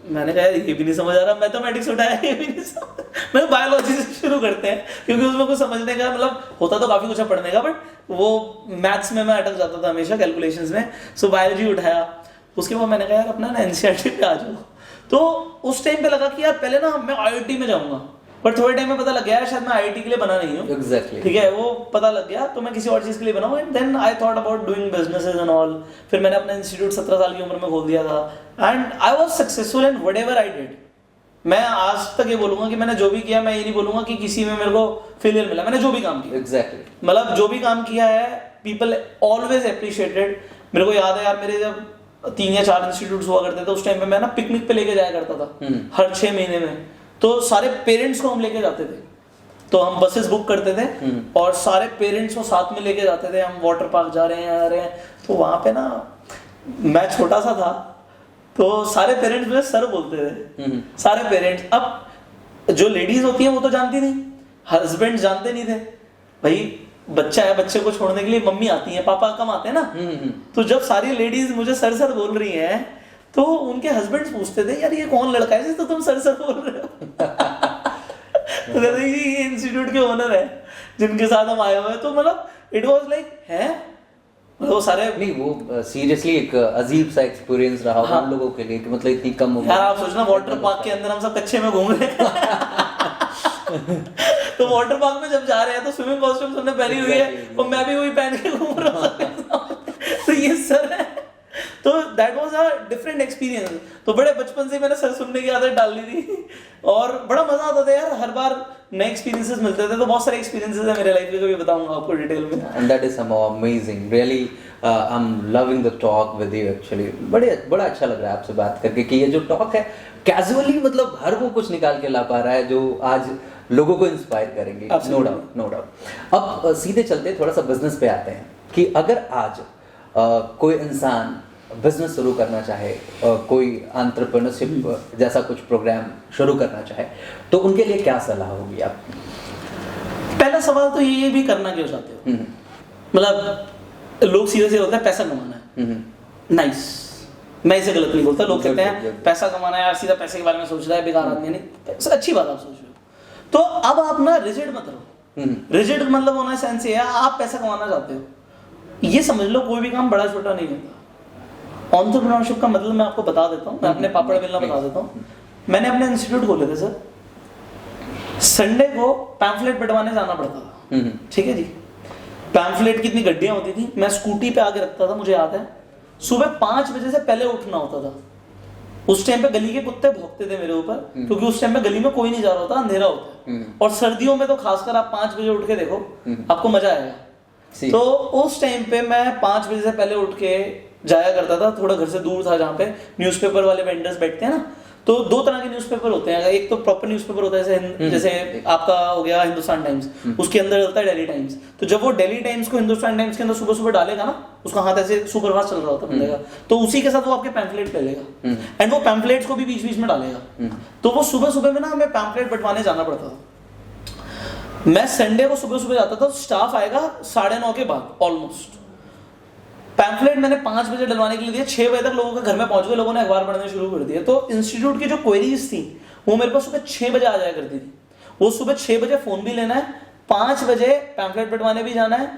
मैंने कहा ये भी नहीं समझ आ रहा, मैथमेटिक्स उठाया ये भी नहीं समझ, मैं बायोलॉजी से शुरू करते हैं क्योंकि उसमें कुछ समझने का मतलब होता तो काफी कुछ है पढ़ने का, बट वो मैथ्स में मैं अटक जाता था हमेशा, कैलकुलेशंस में। सो बायोलॉजी उठाया, उसके बाद मैंने कहा यार अपना ना एनसीईआरटी पे आ जाओ। तो उस टाइम पे लगा कि यार पहले ना मैं आईआईटी में जाऊंगा, पर थोड़े टाइम में पता लग गया शायद मैं आईआईटी के लिए बना नहीं हूँ, एग्जैक्टली, ठीक है, वो पता लग गया, तो मैं किसी और चीज के लिए बना हूँ। And then I thought about doing businesses and all. फिर मैंने अपना इंस्टीट्यूट 17 साल की उम्र में खोल दिया था and I was successful in whatever I did. मैं आज तक ये बोलूंगा कि मैंने जो भी किया, मैं ये नहीं बोलूंगा कि किसी में मेरे को फेलियर मिला, मैंने जो भी काम किया, एग्जैक्टली, मतलब जो भी काम किया है पीपल ऑलवेज एप्रिशिएटेड। मेरे को याद है यार, मेरे जब 3 या 4 इंस्टीट्यूट्स हुआ करते थे उस टाइम पे, मैं ना पिकनिक पे लेके जाया करता था हर 6 महीने में, तो सारे पेरेंट्स को हम लेके जाते थे, तो हम बसेस बुक करते थे और सारे पेरेंट्स को साथ में लेके जाते थे, हम वाटर पार्क जा रहे हैं, आ रहे हैं। तो वहां पे ना मैं छोटा सा था, तो सारे पेरेंट्स मुझे सर बोलते थे, सारे पेरेंट्स। अब जो लेडीज होती हैं वो तो जानती नहीं, हस्बैंड जानते नहीं थे, भाई बच्चा है, बच्चे को छोड़ने के लिए मम्मी आती है, पापा कम आते हैं ना। तो जब सारी लेडीज मुझे सर सर बोल रही हैं, तो उनके हस्बैंड पूछते थे यार ये कौन लड़का है तो तुम सर सर बोल रहे हो। तो कहते हैं ये इंस्टीट्यूट के ओनर है जिनके साथ हम आए हुए हैं। तो मतलब इट वाज लाइक है, वो सारे नहीं, वो सीरियसली एक अजीब सा एक्सपीरियंस रहा हम लोगों के लिए कि मतलब इतनी कम उम्र। यार आप सोचना वाटर पार्क के अंदर हम सब कच्चे में घूम रहे हैं। तो वाटर पार्क में जब जा रहे हैं तो स्विमिंग कॉस्ट्यूम सबने पहनी हुई है और मैं भी वही पहन के घूम रहा हूँ। तो ये सर है, तो that was a different experience. तो बड़े बचपन से मैंने सर सुनने की आदत डाल ली थी और बड़ा मजा आता था यार, हर बार नए एक्सपीरियंसेस मिलते थे। तो बहुत सारे एक्सपीरियंसेस है मेरे लाइफ के, कभी बताऊंगा आपको डिटेल में। And that is somehow amazing, really I'm loving the talk with you actually। बड़ा अच्छा लग रहा है आपसे बात करके कि ये जो टॉक है कैजुअली, मतलब हर वो कुछ निकाल के ला पा रहा है जो आज लोगों को इंस्पायर करेंगे। No doubt. अब सीधे चलते थोड़ा सा बिजनेस पे आते हैं कि अगर आज कोई इंसान बिजनेस शुरू करना चाहे, कोई एंटरप्रेन्योरशिप जैसा कुछ प्रोग्राम शुरू करना चाहे, तो उनके लिए क्या सलाह होगी आपकी? पहला सवाल तो ये भी करना क्यों चाहते हो। मतलब लोग सीधे से होता है पैसा कमाना है, नाइस, मैं इसे गलत नहीं बोलता। लोग कहते हैं पैसा कमाना है यार, सीधा पैसे के बारे में सोच रहा है, बेकार आदमी। नहीं, अच्छी बात आप सोच रहे हो। तो अब आप ना रिजिड मत रहो, रिजिड मतलब होना सेंस ये है, आप पैसा कमाना चाहते हो, ये समझ लो कोई भी काम बड़ा छोटा नहीं होता। एंटरप्रेन्योरशिप का मतलब मैं आपको बता देता हूँ, मैं अपने पापड़ बेलना बता देता हूँ। मैंने अपने इंस्टीट्यूट खोले थे सर, संडे को पैम्फलेट बंटवाने जाना पड़ता था, ठीक है जी। पैम्फलेट की इतनी गड्डियां होती थी, मैं स्कूटी पे आके रखता था, मुझे याद है सुबह 5 बजे से पहले उठना होता था। उस टाइम पे गली के कुत्ते भौंकते थे मेरे ऊपर, क्योंकि उस टाइम पे गली में कोई नहीं जा रहा होता, अंधेरा होता है। और सर्दियों में तो खासकर आप 5 बजे उठ के देखो, आपको मजा आएगा। तो उस टाइम पे मैं 5 बजे से पहले उठ के जाया करता था, थोड़ा घर से दूर था जहाँ पे न्यूज़पेपर वाले वेंडर्स बैठते हैं ना। तो 2 तरह के न्यूज़पेपर होते हैं, एक तो प्रॉपर न्यूज़पेपर होता है जैसे आपका हो गया हिंदुस्तान टाइम्स, उसके अंदर होता है डेली टाइम्स। तो जब वो डेली टाइम्स को हिंदुस्तान टाइम्स के अंदर सुबह सुबह डालेगा ना, उसका हाथ ऐसे सुपरफास्ट चल रहा होता है बंदे का, तो उसी के साथ वो आपके पैम्फलेट ले लेगा, एंड वो पैम्फलेट्स को भी बीच बीच में डालेगा। तो वो सुबह सुबह में ना हमें पैम्फलेट बंटवाने जाना पड़ता था। मैं संडे को सुबह सुबह जाता था, स्टाफ आएगा 9:30 के बाद ऑलमोस्ट। पैम्फलेट मैंने 5 बजे डलवाने के लिए दिया, 6 बजे तक लोगों के घर में पहुंच गए, लोगों ने अखबार पढ़ने शुरू कर दिया। तो इंस्टीट्यूट की जो क्वेरीज थी वो मेरे पास सुबह 6 बजे आ जाया करती थी। वो सुबह 6 बजे फोन भी लेना है, 5 बजे पैम्फलेट बंटवाने भी जाना है,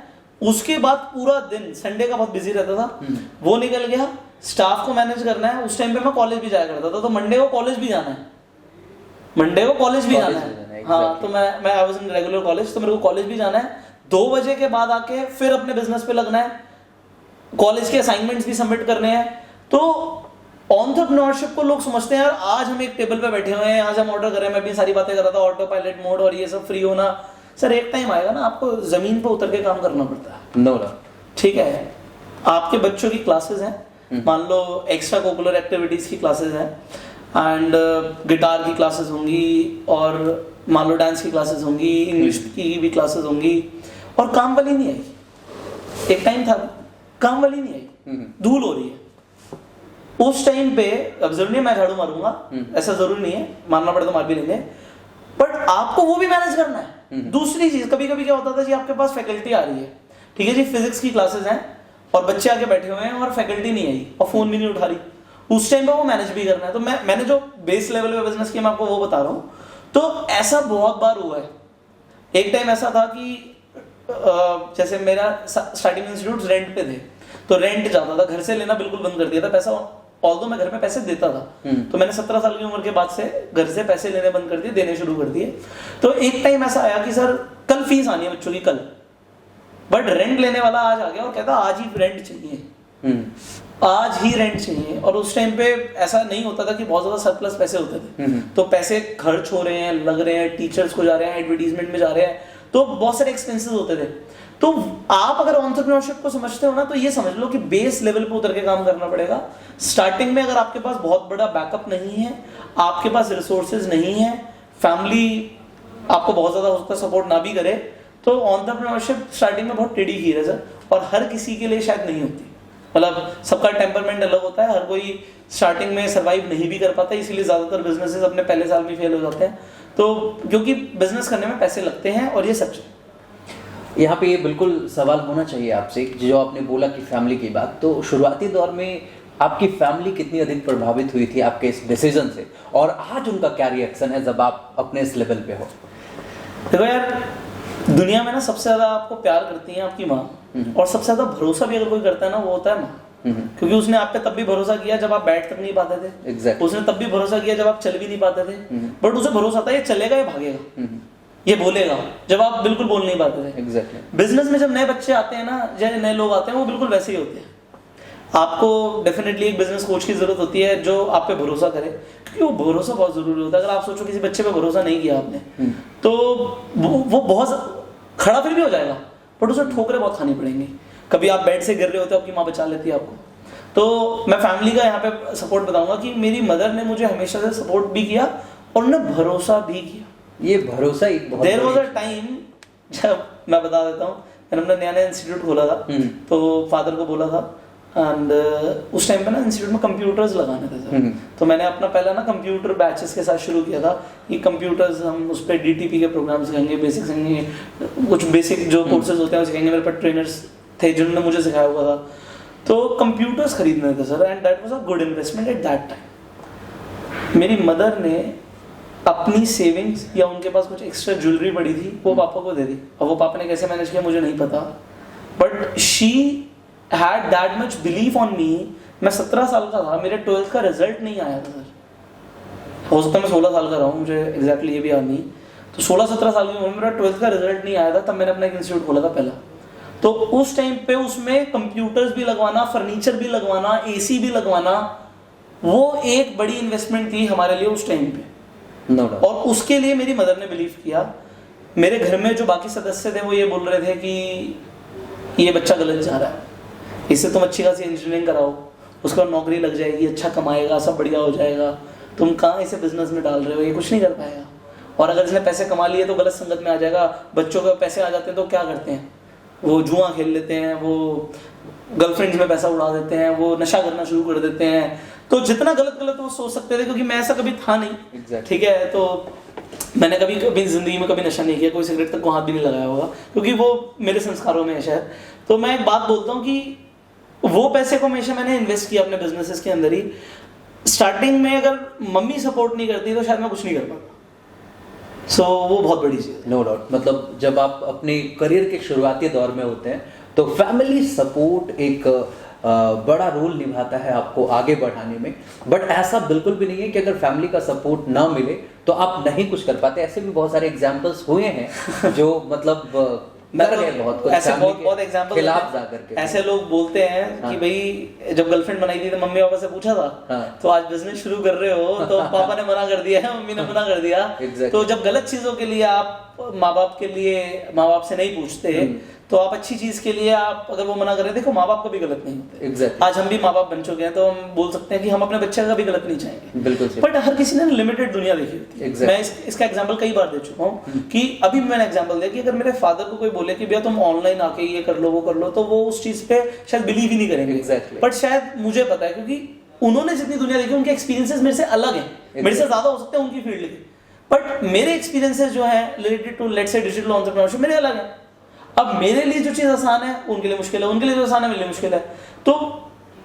उसके बाद पूरा दिन संडे का बहुत बिजी रहता था। वो निकल गया, स्टाफ को मैनेज करना है। उस टाइम पे मैं कॉलेज भी जाया करता था, तो मंडे को कॉलेज भी जाना है, मंडे को कॉलेज भी जाना है। हाँ, तो मैं I was in regular college, तो मेरे को कॉलेज भी जाना है। 2 बजे के बाद आके फिर अपने बिजनेस पे लगना है, कॉलेज के असाइनमेंट्स भी सबमिट करने हैं। तो एंटरप्रेन्योरशिप को लोग समझते हैं यार आज हम एक टेबल पे बैठे हुए हैं, आज हम ऑर्डर कर रहे हैं, मैं भी सारी बातें कर रहा था, ऑटो पायलट मोड और ये सब फ्री होना। सर एक टाइम आएगा ना आपको जमीन पे उतर के काम करना पड़ता है। नो, ठीक है, आपके बच्चों की क्लासेस हैं, मान लो एक्स्ट्रा कोकुलर एक्टिविटीज की क्लासेस हैं, एंड गिटार की क्लासेस होंगी, और मान लो डांस की क्लासेस होंगी, इंग्लिश की भी क्लासेस होंगी, और काम वाली नहीं आई। एक टाइम था काम वाली नहीं आई, धूल हो रही है। उस टाइम पे अब जरूरी नहीं मैं झाड़ू मारूंगा, ऐसा जरूरी नहीं है, मारना पड़े तो मार भी लेंगे, बट आपको वो भी मैनेज करना है। दूसरी चीज, कभी कभी क्या होता था जी, आपके पास फैकल्टी आ रही है, ठीक है जी, फिजिक्स की क्लासेस हैं और बच्चे आके बैठे हुए हैं और फैकल्टी नहीं आई और फोन भी नहीं उठा रही, उस टाइम पे वो मैनेज भी करना है। तो मैंने जो बेस लेवल पे बिजनेस किया मैं आपको वो बता रहा हूँ। तो ऐसा बहुत बार हुआ है। एक टाइम ऐसा था कि जैसे मेरा स्टार्टिंग इंस्टीट्यूट रेंट पे थे, तो रेंट जाता था, घर से लेना बिल्कुल बंद कर दिया था पैसा। ऑल्दो मैं घर में पैसे देता था, तो मैंने 17 साल की उम्र के बाद से घर से पैसे लेने बंद कर दिए, देने शुरू कर दिए। तो एक टाइम ऐसा आया कि सर कल फीस आनी है बच्चों की, कल, बट रेंट लेने वाला आज आ गया और कहता आज ही रेंट चाहिए, आज ही रेंट चाहिए। और उस टाइम पे ऐसा नहीं होता था कि बहुत ज्यादा सरप्लस पैसे होते थे, तो पैसे खर्च हो रहे हैं, लग रहे हैं, टीचर्स को जा रहे हैं, एडवर्टीजमेंट में जा रहे हैं, तो बहुत सारे एक्सपेंसेस होते थे। तो आप अगर एंटरप्रेन्योरशिप को समझते हो ना, तो ये समझ लो कि बेस लेवल पे उतर के काम करना पड़ेगा। स्टार्टिंग में अगर आपके पास बहुत बड़ा बैकअप नहीं है, आपके पास रिसोर्सेज नहीं है, फैमिली आपको बहुत ज्यादा हो सकता है सपोर्ट ना भी करे, तो एंटरप्रेन्योरशिप स्टार्टिंग में बहुत टेढ़ी खीर है सर, और हर किसी के लिए शायद नहीं होती। मतलब सबका टेम्परमेंट अलग होता है, हर कोई स्टार्टिंग में सर्वाइव नहीं भी कर पाता, इसीलिए ज्यादातर बिजनेसेस अपने पहले साल में फेल हो जाते हैं। तो क्योंकि बिजनेस करने में पैसे लगते हैं, और ये सच है। यहाँ पे ये बिल्कुल सवाल होना चाहिए आपसे, जो आपने बोला कि फैमिली की बात, तो शुरुआती दौर में आपकी फैमिली कितनी अधिक प्रभावित हुई थी आपके इस डिसीजन से, और आज उनका क्या रिएक्शन है जब आप अपने इस लेवल पे हो? देखो यार, दुनिया में ना सबसे ज्यादा आपको प्यार करती है आपकी माँ, और सबसे ज्यादा भरोसा भी अगर कोई करता है ना, वो होता है माँ। क्योंकि उसने आप पे तब भी भरोसा किया जब आप बैठ तक नहीं पाते थे, exactly. उसने तब भी भरोसा किया जब आप चल भी नहीं पाते थे, बट उसे भरोसा था ये चलेगा, ये भागेगा, ये बोलेगा, जब आप बिल्कुल बोल नहीं पाते थे। exactly. बिजनेस में जब नए बच्चे आते हैं ना, जब नए लोग आते हैं, वो बिल्कुल वैसे ही होते हैं। आपको डेफिनेटली एक बिजनेस कोच की जरूरत होती है जो आप पे भरोसा करे, क्योंकि वो भरोसा बहुत जरूरी होता है। अगर आप सोचो किसी बच्चे पे भरोसा नहीं किया आपने, तो वो बहुत खड़ा फिर भी हो जाएगा, बट उसे ठोकरें बहुत खानी पड़ेंगी। कभी आप बेड से गिर रहे होते हो, आपकी माँ बचा लेती है आपको। तो मैं फैमिली का यहाँ पे सपोर्ट बताऊंगा कि मेरी मदर ने मुझे हमेशा से सपोर्ट भी किया और उन्होंने भरोसा भी किया। ये भरोसा एक बहुत देयर वाज अ टाइम, जब मैं बता देता हूँ, मैंने अपना नया नया इंस्टीट्यूट खोला था, तो फादर को बोला था, एंड उस टाइम पे ना इंस्टीट्यूट में कंप्यूटर्स लगाने थे सर। तो मैंने अपना पहला ना कंप्यूटर बैचेस के साथ शुरू किया था कि कंप्यूटर्स हम उस पर DTP के प्रोग्राम सिखाएंगे, बेसिक सिखाएंगे, कुछ बेसिक जो कोर्सेज होते हैं वो सिखाएंगे। मेरे पास ट्रेनर्स थे जिन्होंने मुझे सिखाया हुआ था, तो कंप्यूटर्स खरीदने थे sir, and that was a good investment at that time. मेरी मदर ने अपनी सेविंग्स या उनके पास कुछ एक्स्ट्रा ज्वेलरी पड़ी थी वो पापा को दे दी। अब वो पापा ने कैसे मैनेज किया मुझे नहीं पता, but she had that much believe on me. मैं 17 साल का था, मेरे 12th का रिजल्ट नहीं आया था सर, हो सकता है मैं 16 साल का रहा हूँ, मुझे एग्जैक्टली ये भी याद नहीं। तो 16-17 साल की उम्र में मेरा 12th का रिजल्ट नहीं आया था, तब मैंने अपना एक इंस्टीट्यूट खोला था पहला। तो उस टाइम पे उसमें कंप्यूटर्स भी लगवाना, फर्नीचर भी लगवाना, एसी भी लगवाना, वो एक बड़ी इन्वेस्टमेंट थी हमारे लिए उस टाइम पे। और उसके लिए मेरी मदर ने बिलीव किया। मेरे घर में जो बाकी सदस्य थे वो ये बोल रहे थे कि ये बच्चा गलत जा रहा है, इससे तुम अच्छी खासी इंजीनियरिंग कराओ, उसका नौकरी लग जाएगी, अच्छा कमाएगा, सब बढ़िया हो जाएगा, तुम कहाँ इसे बिजनेस में डाल रहे हो, ये कुछ नहीं कर पाएगा, और अगर इसने पैसे कमा लिए तो गलत संगत में आ जाएगा। बच्चों के पैसे आ जाते हैं तो क्या करते हैं, वो जुआ खेल लेते हैं, वो गर्लफ्रेंड्स में पैसा उड़ा देते हैं, वो नशा करना शुरू कर देते हैं। तो जितना गलत गलत वो सोच सकते थे, क्योंकि मैं ऐसा कभी था नहीं, ठीक है, तो मैंने कभी जिंदगी में कभी नशा नहीं किया, कोई सिगरेट तक को हाथ भी नहीं लगाया होगा, क्योंकि वो मेरे संस्कारों में है शायद। तो मैं एक बात बोलता हूँ कि वो पैसे को हमेशा मैंने इन्वेस्ट किया अपने बिजनेसेस के अंदर ही। स्टार्टिंग में अगर मम्मी सपोर्ट नहीं करती तो शायद मैं कुछ नहीं कर पाता। सो वो बहुत बड़ी चीज़ है। नो डाउट, मतलब जब आप अपने करियर के शुरुआती दौर में होते हैं तो फैमिली सपोर्ट एक बड़ा रोल निभाता है आपको आगे बढ़ाने में। बट ऐसा बिल्कुल भी नहीं है कि अगर फैमिली का सपोर्ट ना मिले तो आप नहीं कुछ कर पाते। ऐसे भी बहुत सारे एग्जांपल्स हुए हैं जो मतलब बहुत कुछ ऐसे बहुत एग्जांपल खिलाफ जाकर के ऐसे लोग बोलते हैं कि भाई जब गर्लफ्रेंड बनाई थी तो मम्मी पापा से पूछा था तो आज बिजनेस शुरू कर रहे हो तो पापा ने मना कर दिया है, मम्मी ने मना कर दिया। तो जब गलत चीजों के लिए आप माँ बाप से नहीं पूछते तो आप अच्छी चीज के लिए आप अगर वो मना करें, देखो माँ बाप कभी गलत नहीं होते। आज हम भी माँ बाप बन चुके हैं तो हम बोल सकते हैं कि हम अपने बच्चे का भी गलत नहीं चाहेंगे। बिल्कुल। बट हर किसी ने लिमिटेड दुनिया देखी होती है। मैं इसका एग्जांपल कई बार दे चुका हूँ कि अभी मैंने एग्जांपल दिया कि अगर मेरे फादर को कोई बोले कि भैया तुम ऑनलाइन आके ये कर लो वो कर लो, तो वो उस चीज पे शायद बिलीव ही नहीं करेंगे। बट शायद मुझे पता है क्योंकि उन्होंने जितनी दुनिया देखी उनके एक्सपीरियंसेस मेरे से अलग है, मेरे से ज्यादा हो सकते हैं उनकी फील्ड के, बट मेरे एक्सपीरियंसेस जो है related to let's say digital entrepreneurship मेरे अलग है। अब मेरे लिए जो चीज आसान है उनके लिए मुश्किल है, उनके लिए जो आसान है मेरे लिए मुश्किल है। तो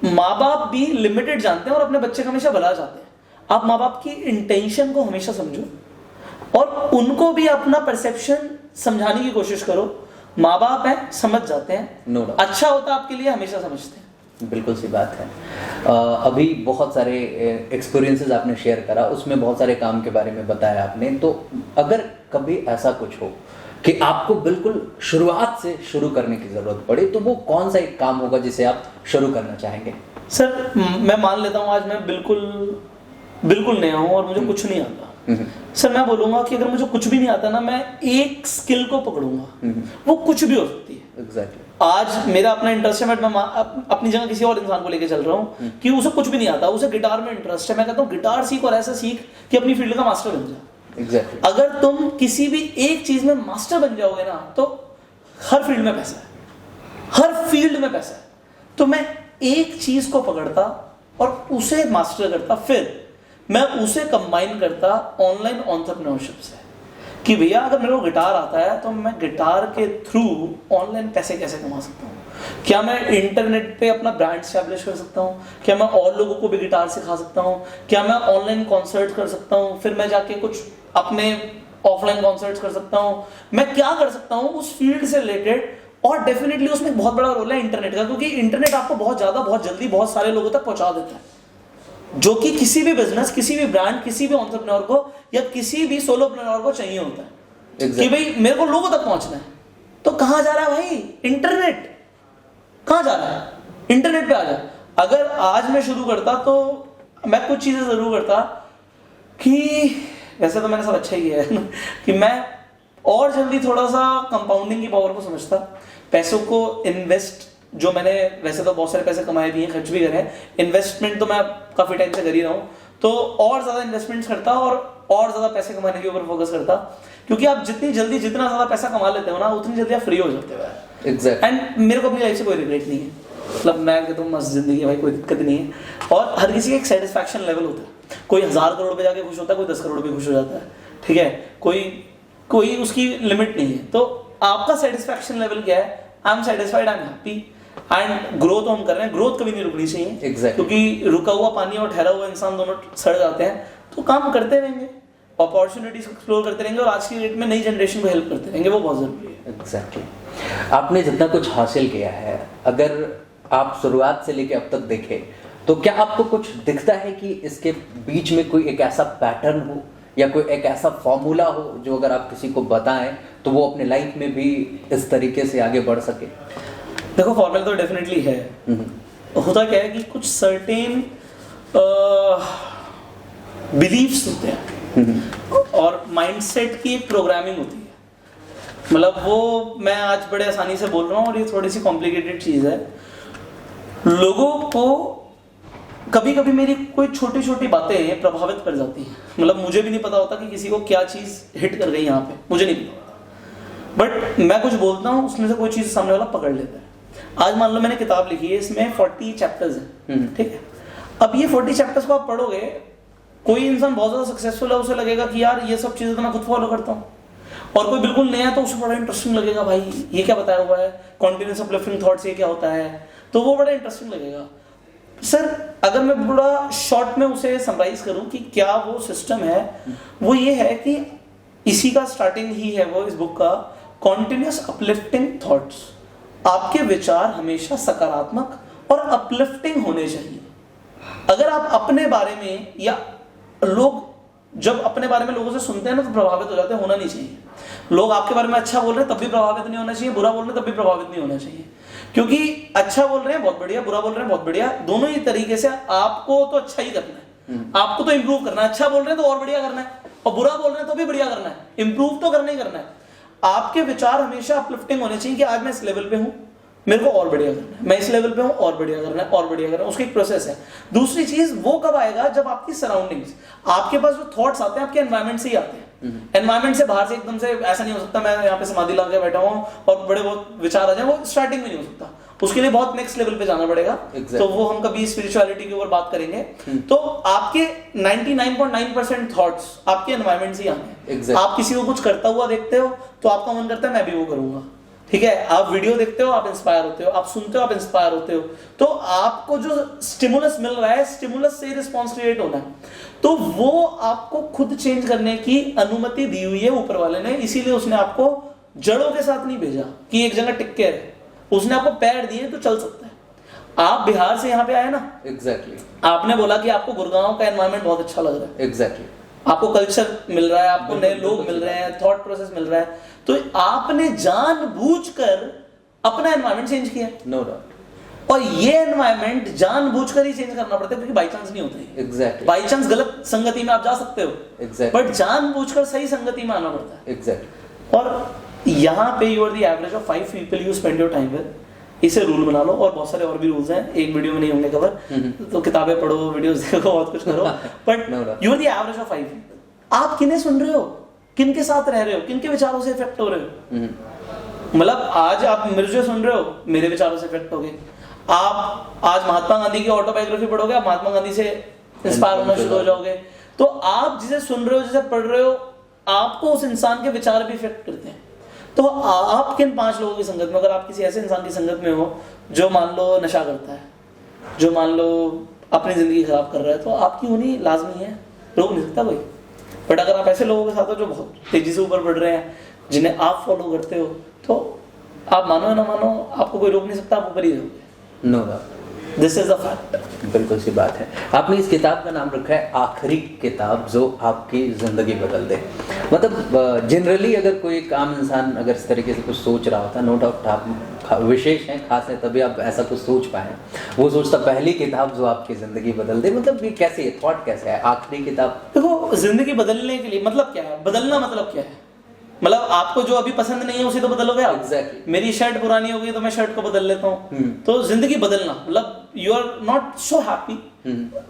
माँ बाप भी लिमिटेड जानते हैं और अपने बच्चे का हमेशा भला चाहते हैं। आप माँ बाप की इंटेंशन को हमेशा समझो और उनको भी अपना परसेप्शन समझाने की कोशिश करो। माँ बाप है, समझ जाते हैं, अच्छा होता आपके लिए हमेशा समझते हैं। बिल्कुल सी बात है। अभी बहुत सारे एक्सपीरियंसेस आपने शेयर करा, उसमें बहुत सारे काम के बारे में बताया आपने। तो अगर कभी ऐसा कुछ हो कि आपको बिल्कुल शुरुआत से शुरू करने की जरूरत पड़े तो वो कौन सा एक काम होगा जिसे आप शुरू करना चाहेंगे? सर मैं मान लेता हूँ आज मैं बिल्कुल नया हूँ और मुझे कुछ नहीं आता। सर मैं बोलूंगा कि अगर मुझे कुछ भी नहीं आता ना, मैं एक स्किल को पकड़ूंगा, वो कुछ भी हो सकती है। एग्जैक्टली। आज मेरा अपना इंटरेस्ट है, बट मैं अपनी जगह किसी और इंसान को लेके चल रहा हूँ कि उसे कुछ भी नहीं आता, उसे गिटार में इंटरेस्ट है। मैं कहता हूँ गिटार सीख और ऐसा सीख कि अपनी फील्ड का मास्टर बन जा। Exactly. अगर तुम किसी भी एक चीज में मास्टर बन जाओगे ना तो हर फील्ड में पैसा है, हर फील्ड में पैसा है। तो मैं एक चीज को पकड़ता और उसे मास्टर करता, फिर मैं उसे कंबाइन करता ऑनलाइन एंटरप्रेन्योरशिप से कि भैया अगर मेरे को गिटार आता है तो मैं गिटार के थ्रू ऑनलाइन पैसे कैसे कमा सकता हूँ। क्या मैं इंटरनेट पे अपना ब्रांड एस्टैब्लिश कर सकता हूँ? क्या मैं और लोगों को भी गिटार सिखा सकता हूँ? क्या मैं ऑनलाइन कॉन्सर्ट कर सकता हूँ? फिर मैं जाके कुछ अपने ऑफलाइन कॉन्सर्ट्स कर सकता हूँ। मैं क्या कर सकता हूँ उस फील्ड से रिलेटेड। और डेफिनेटली उसमें एक बहुत बड़ा रोल है इंटरनेट का, क्योंकि इंटरनेट आपको बहुत ज्यादा बहुत जल्दी बहुत सारे लोगों तक पहुंचा देता है, जो कि किसी भी बिजनेस, किसी भी ब्रांड, किसी भी एंटरप्रेन्योर को या किसी भी सोलोप्रेन्योर को चाहिए होता है। कि भाई मेरे को लोगों तक पहुंचना है, तो कहां जा रहा है भाई? इंटरनेट। कहां जा रहा है? इंटरनेट पे आ जा। अगर आज मैं शुरू करता तो मैं कुछ चीजें जरूर करता कि वैसे तो मैंने सब अच्छा ही है कि मैं और जल्दी थोड़ा सा कंपाउंडिंग की पावर को समझता, पैसों को इन्वेस्ट, जो मैंने वैसे तो बहुत सारे पैसे कमाए भी हैं, खर्च भी करे हैं, इन्वेस्टमेंट तो मैं काफी टाइम से कर ही रहा हूँ, तो और ज्यादा इन्वेस्टमेंट्स करता और ज्यादा पैसे कमाने के ऊपर फोकस करता। क्योंकि आप जितनी जल्दी जितना ज्यादा पैसा कमा लेते हो ना, उतनी जल्दी आप फ्री हो जाते हो। एग्जैक्टली। एंड मेरे को अपनी लाइफ से कोई रिग्रेट नहीं है, मतलब मैं कहता हूँ मस्त जिंदगी है भाई, कोई दिक्कत नहीं है। और हर किसी का एक सेटिस्फैक्शन लेवल होता है। कोई 1000 करोड़ पे जाके खुश होता है, कोई 10 करोड़ पे खुश हो जाता है, ठीक है, कोई उसकी लिमिट नहीं है। तो आपका सेटिस्फैक्शन लेवल क्या है? I am satisfied, I am happy. And growth हम कर रहे हैं, ग्रोथ कभी नहीं रुकनी चाहिए। Exactly. क्योंकि रुका हुआ पानी और ठहरा हुआ इंसान दोनों सड़ जाते हैं, तो काम करते रहेंगे। अपॉर्चुनिटीज को एक्सप्लोर करते रहेंगे और आज की डेट में नई जनरेशन को हेल्प करते रहेंगे, वो बहुत जरूरी है। एग्जैक्टली। आपने जितना कुछ हासिल किया है, अगर आप शुरुआत से लेके अब तक देखें तो क्या आपको कुछ दिखता है कि इसके बीच में कोई एक ऐसा पैटर्न हो या कोई एक ऐसा फॉर्मूला हो जो अगर आप किसी को बताएं तो वो अपने लाइफ में भी इस तरीके से आगे बढ़ सके? देखो, फॉर्मूला तो डेफिनेटली है। होता क्या है कि कुछ सर्टेन बिलीव्स होते हैं और माइंडसेट की एक प्रोग्रामिंग होती है। मतलब वो मैं आज बड़े आसानी से बोल रहा हूँ और ये थोड़ी सी कॉम्प्लिकेटेड चीज़ है। लोगों को कभी कभी मेरी कोई छोटी छोटी बातें प्रभावित कर जाती हैं। मतलब मुझे भी नहीं पता होता कि किसी को क्या चीज़ हिट कर गई यहाँ पे, मुझे नहीं पता होता, बट मैं कुछ बोलता हूँ, उसमें से कोई चीज़ सामने वाला पकड़ लेता है। आज मान लो मैंने किताब लिखी है, इसमें 40 चैप्टर्स हैं, ठीक है। अब ये 40 चैप्टर्स को आप पढ़ोगे, कोई इंसान बहुत ज़्यादा सक्सेसफुल है, उसे लगेगा कि यार ये सब चीज़ें तो मैं खुद फॉलो करता हूँ, और कोई बिल्कुल नया है तो उसे बड़ा इंटरेस्टिंग लगेगा, भाई ये क्या बताया हुआ है, कॉन्टिन्यूस अपलिफ्टिंग थॉट्स ये क्या होता है, तो वो बड़ा इंटरेस्टिंग लगेगा। सर अगर मैं थोड़ा शॉर्ट में उसे समराइज करूं कि क्या वो सिस्टम है, वो ये है कि इसी का स्टार्टिंग ही है वो इस बुक का, कॉन्टिन्यूस अपलिफ्टिंग थॉट्स। आपके विचार हमेशा सकारात्मक और अपलिफ्टिंग होने चाहिए। अगर आप अपने बारे में, या लोग जब अपने बारे में लोगों से सुनते हैं ना तो प्रभावित हो जाते हैं, होना नहीं चाहिए। लोग आपके बारे में अच्छा बोल रहे हैं तब भी प्रभावित नहीं होना चाहिए, बुरा बोल रहे हैं तब भी प्रभावित नहीं होना चाहिए। क्योंकि अच्छा बोल रहे हैं बहुत बढ़िया, बुरा बोल रहे हैं बहुत बढ़िया, दोनों ही तरीके से आपको तो अच्छा ही करना है, आपको तो इंप्रूव करना है। अच्छा बोल रहे हैं तो और बढ़िया करना है, और बुरा बोल रहे हैं तो भी बढ़िया करना है, इंप्रूव तो करना ही करना है। आपके विचार हमेशा अपलिफ्टिंग होने चाहिए कि आज मैं इस लेवल पे हूं, मेरे को और बढ़िया करना है, मैं इस लेवल पे हूं, और बढ़िया करना है, और बढ़िया करना है, उसकी एक प्रोसेस है। दूसरी चीज वो कब आएगा, जब आपकी सराउंडिंग्स, आपके पास जो थॉट्स आते हैं आपके एनवायरमेंट से ही आते हैं। एनवायरमेंट से बाहर से एकदम से ऐसा नहीं हो सकता मैं यहाँ पे समाधि लगा के बैठा हूँ और बड़े बहुत विचार आ जाए, वो स्टार्टिंग में नहीं हो सकता, उसके लिए बहुत नेक्स्ट लेवल पे जाना पड़ेगा। तो वो हम कभी स्पिरिचुअलिटी के ऊपर बात करेंगे। तो आपके 99.9% थॉट्स आपके एनवायरमेंट से ही आते हैं। आप किसी को कुछ करता हुआ देखते हो तो आपका मन करता है मैं भी वो करूंगा, ठीक है। आप वीडियो देखते हो, आप इंस्पायर होते हो, आप सुनते हो, आप इंस्पायर होते हो, तो आपको जो स्टिमुलस मिल रहा है, स्टिमुलस से रिस्पॉन्स क्रिएट होना है, तो वो आपको खुद चेंज करने की अनुमति दी हुई है ऊपर वाले ने। इसीलिए उसने आपको जड़ों के साथ नहीं भेजा कि एक जगह टिक के रहे, उसने आपको पैर दिए तो चल सकता है। आप बिहार से यहाँ पे आए ना, एग्जैक्टली। आपने बोला कि आपको गुड़गांव का एनवायरनमेंट बहुत अच्छा लग रहा है, एग्जैक्टली। आपको कल्चर मिल रहा है, आपको नए लोग मिल रहे हैं, थॉट प्रोसेस मिल रहा है, तो आपने जानबूझकर अपना एनवायरनमेंट चेंज किया। No doubt. और ये एनवायरनमेंट जानबूझकर ही चेंज करना पड़ता है, क्योंकि बाई चांस नहीं होता है। एग्जैक्टली। बाई चांस गलत संगति में आप जा सकते हो, एग्जैक्टली, बट जानबूझकर सही संगति में आना पड़ता है। एग्जैक्टली। और यहाँ पे you are the average of 5 people you spend your time with. इसे रूल बना लो, और बहुत सारे और भी रूल्स हैं, एक वीडियो में नहीं होंगे कवर, तो किताबें पढ़ो, वीडियोस देखो, बहुत कुछ करो, but you are the average of 5 people. आप किन्हें सुन रहे हो, किन के साथ रह रहे हो, किन के विचारों से इफेक्ट हो रहे हो। मतलब आज आप मुझे सुन रहे हो, मेरे विचारों से इफेक्ट हो गए। आप आज महात्मा गांधी की ऑटोबायोग्राफी पढ़ोगे, आप महात्मा गांधी से इंस्पायर होना शुरू हो जाओगे। तो आप जिसे सुन रहे हो, जिसे पढ़ रहे हो, आपको उस इंसान के विचार भी इफेक्ट करते हैं। तो आप किन 5 लोगों की संगत में, अगर आप किसी ऐसे इंसान की संगत में हो जो मान लो नशा करता है, जो मान लो अपनी जिंदगी खराब कर रहा है, तो आपकी होनी लाजमी है, रोक नहीं सकता कोई। बट अगर आप ऐसे लोगों के साथ हो जो बहुत तेजी से ऊपर बढ़ रहे हैं, जिन्हें आप फॉलो करते हो, तो आप मानो या ना मानो, आपको कोई रोक नहीं सकता, आप ऊपर ही रहोगे। No doubt, this is the fact. बिल्कुल सी बात है। आपने इस किताब का नाम रखा है आखिरी किताब जो आपकी जिंदगी बदल दे। मतलब जनरली अगर कोई एक आम इंसान अगर इस तरीके से कुछ सोच रहा होता, नो डाउट आप विशेष हैं, खास है, तभी आप ऐसा कुछ सोच पाए। वो सोचता पहली किताब जो आपकी जिंदगी बदल दे, मतलब ये कैसे, थॉट कैसे है आखिरी किताब? देखो, जिंदगी बदलने के लिए मतलब क्या है, बदलना मतलब क्या है, मतलब आपको जो अभी पसंद नहीं है उसे तो बदलोगे आप। Exactly. मेरी शर्ट पुरानी हो गई तो मैं शर्ट को बदल लेता हूँ। तो जिंदगी बदलना मतलब you are not so happy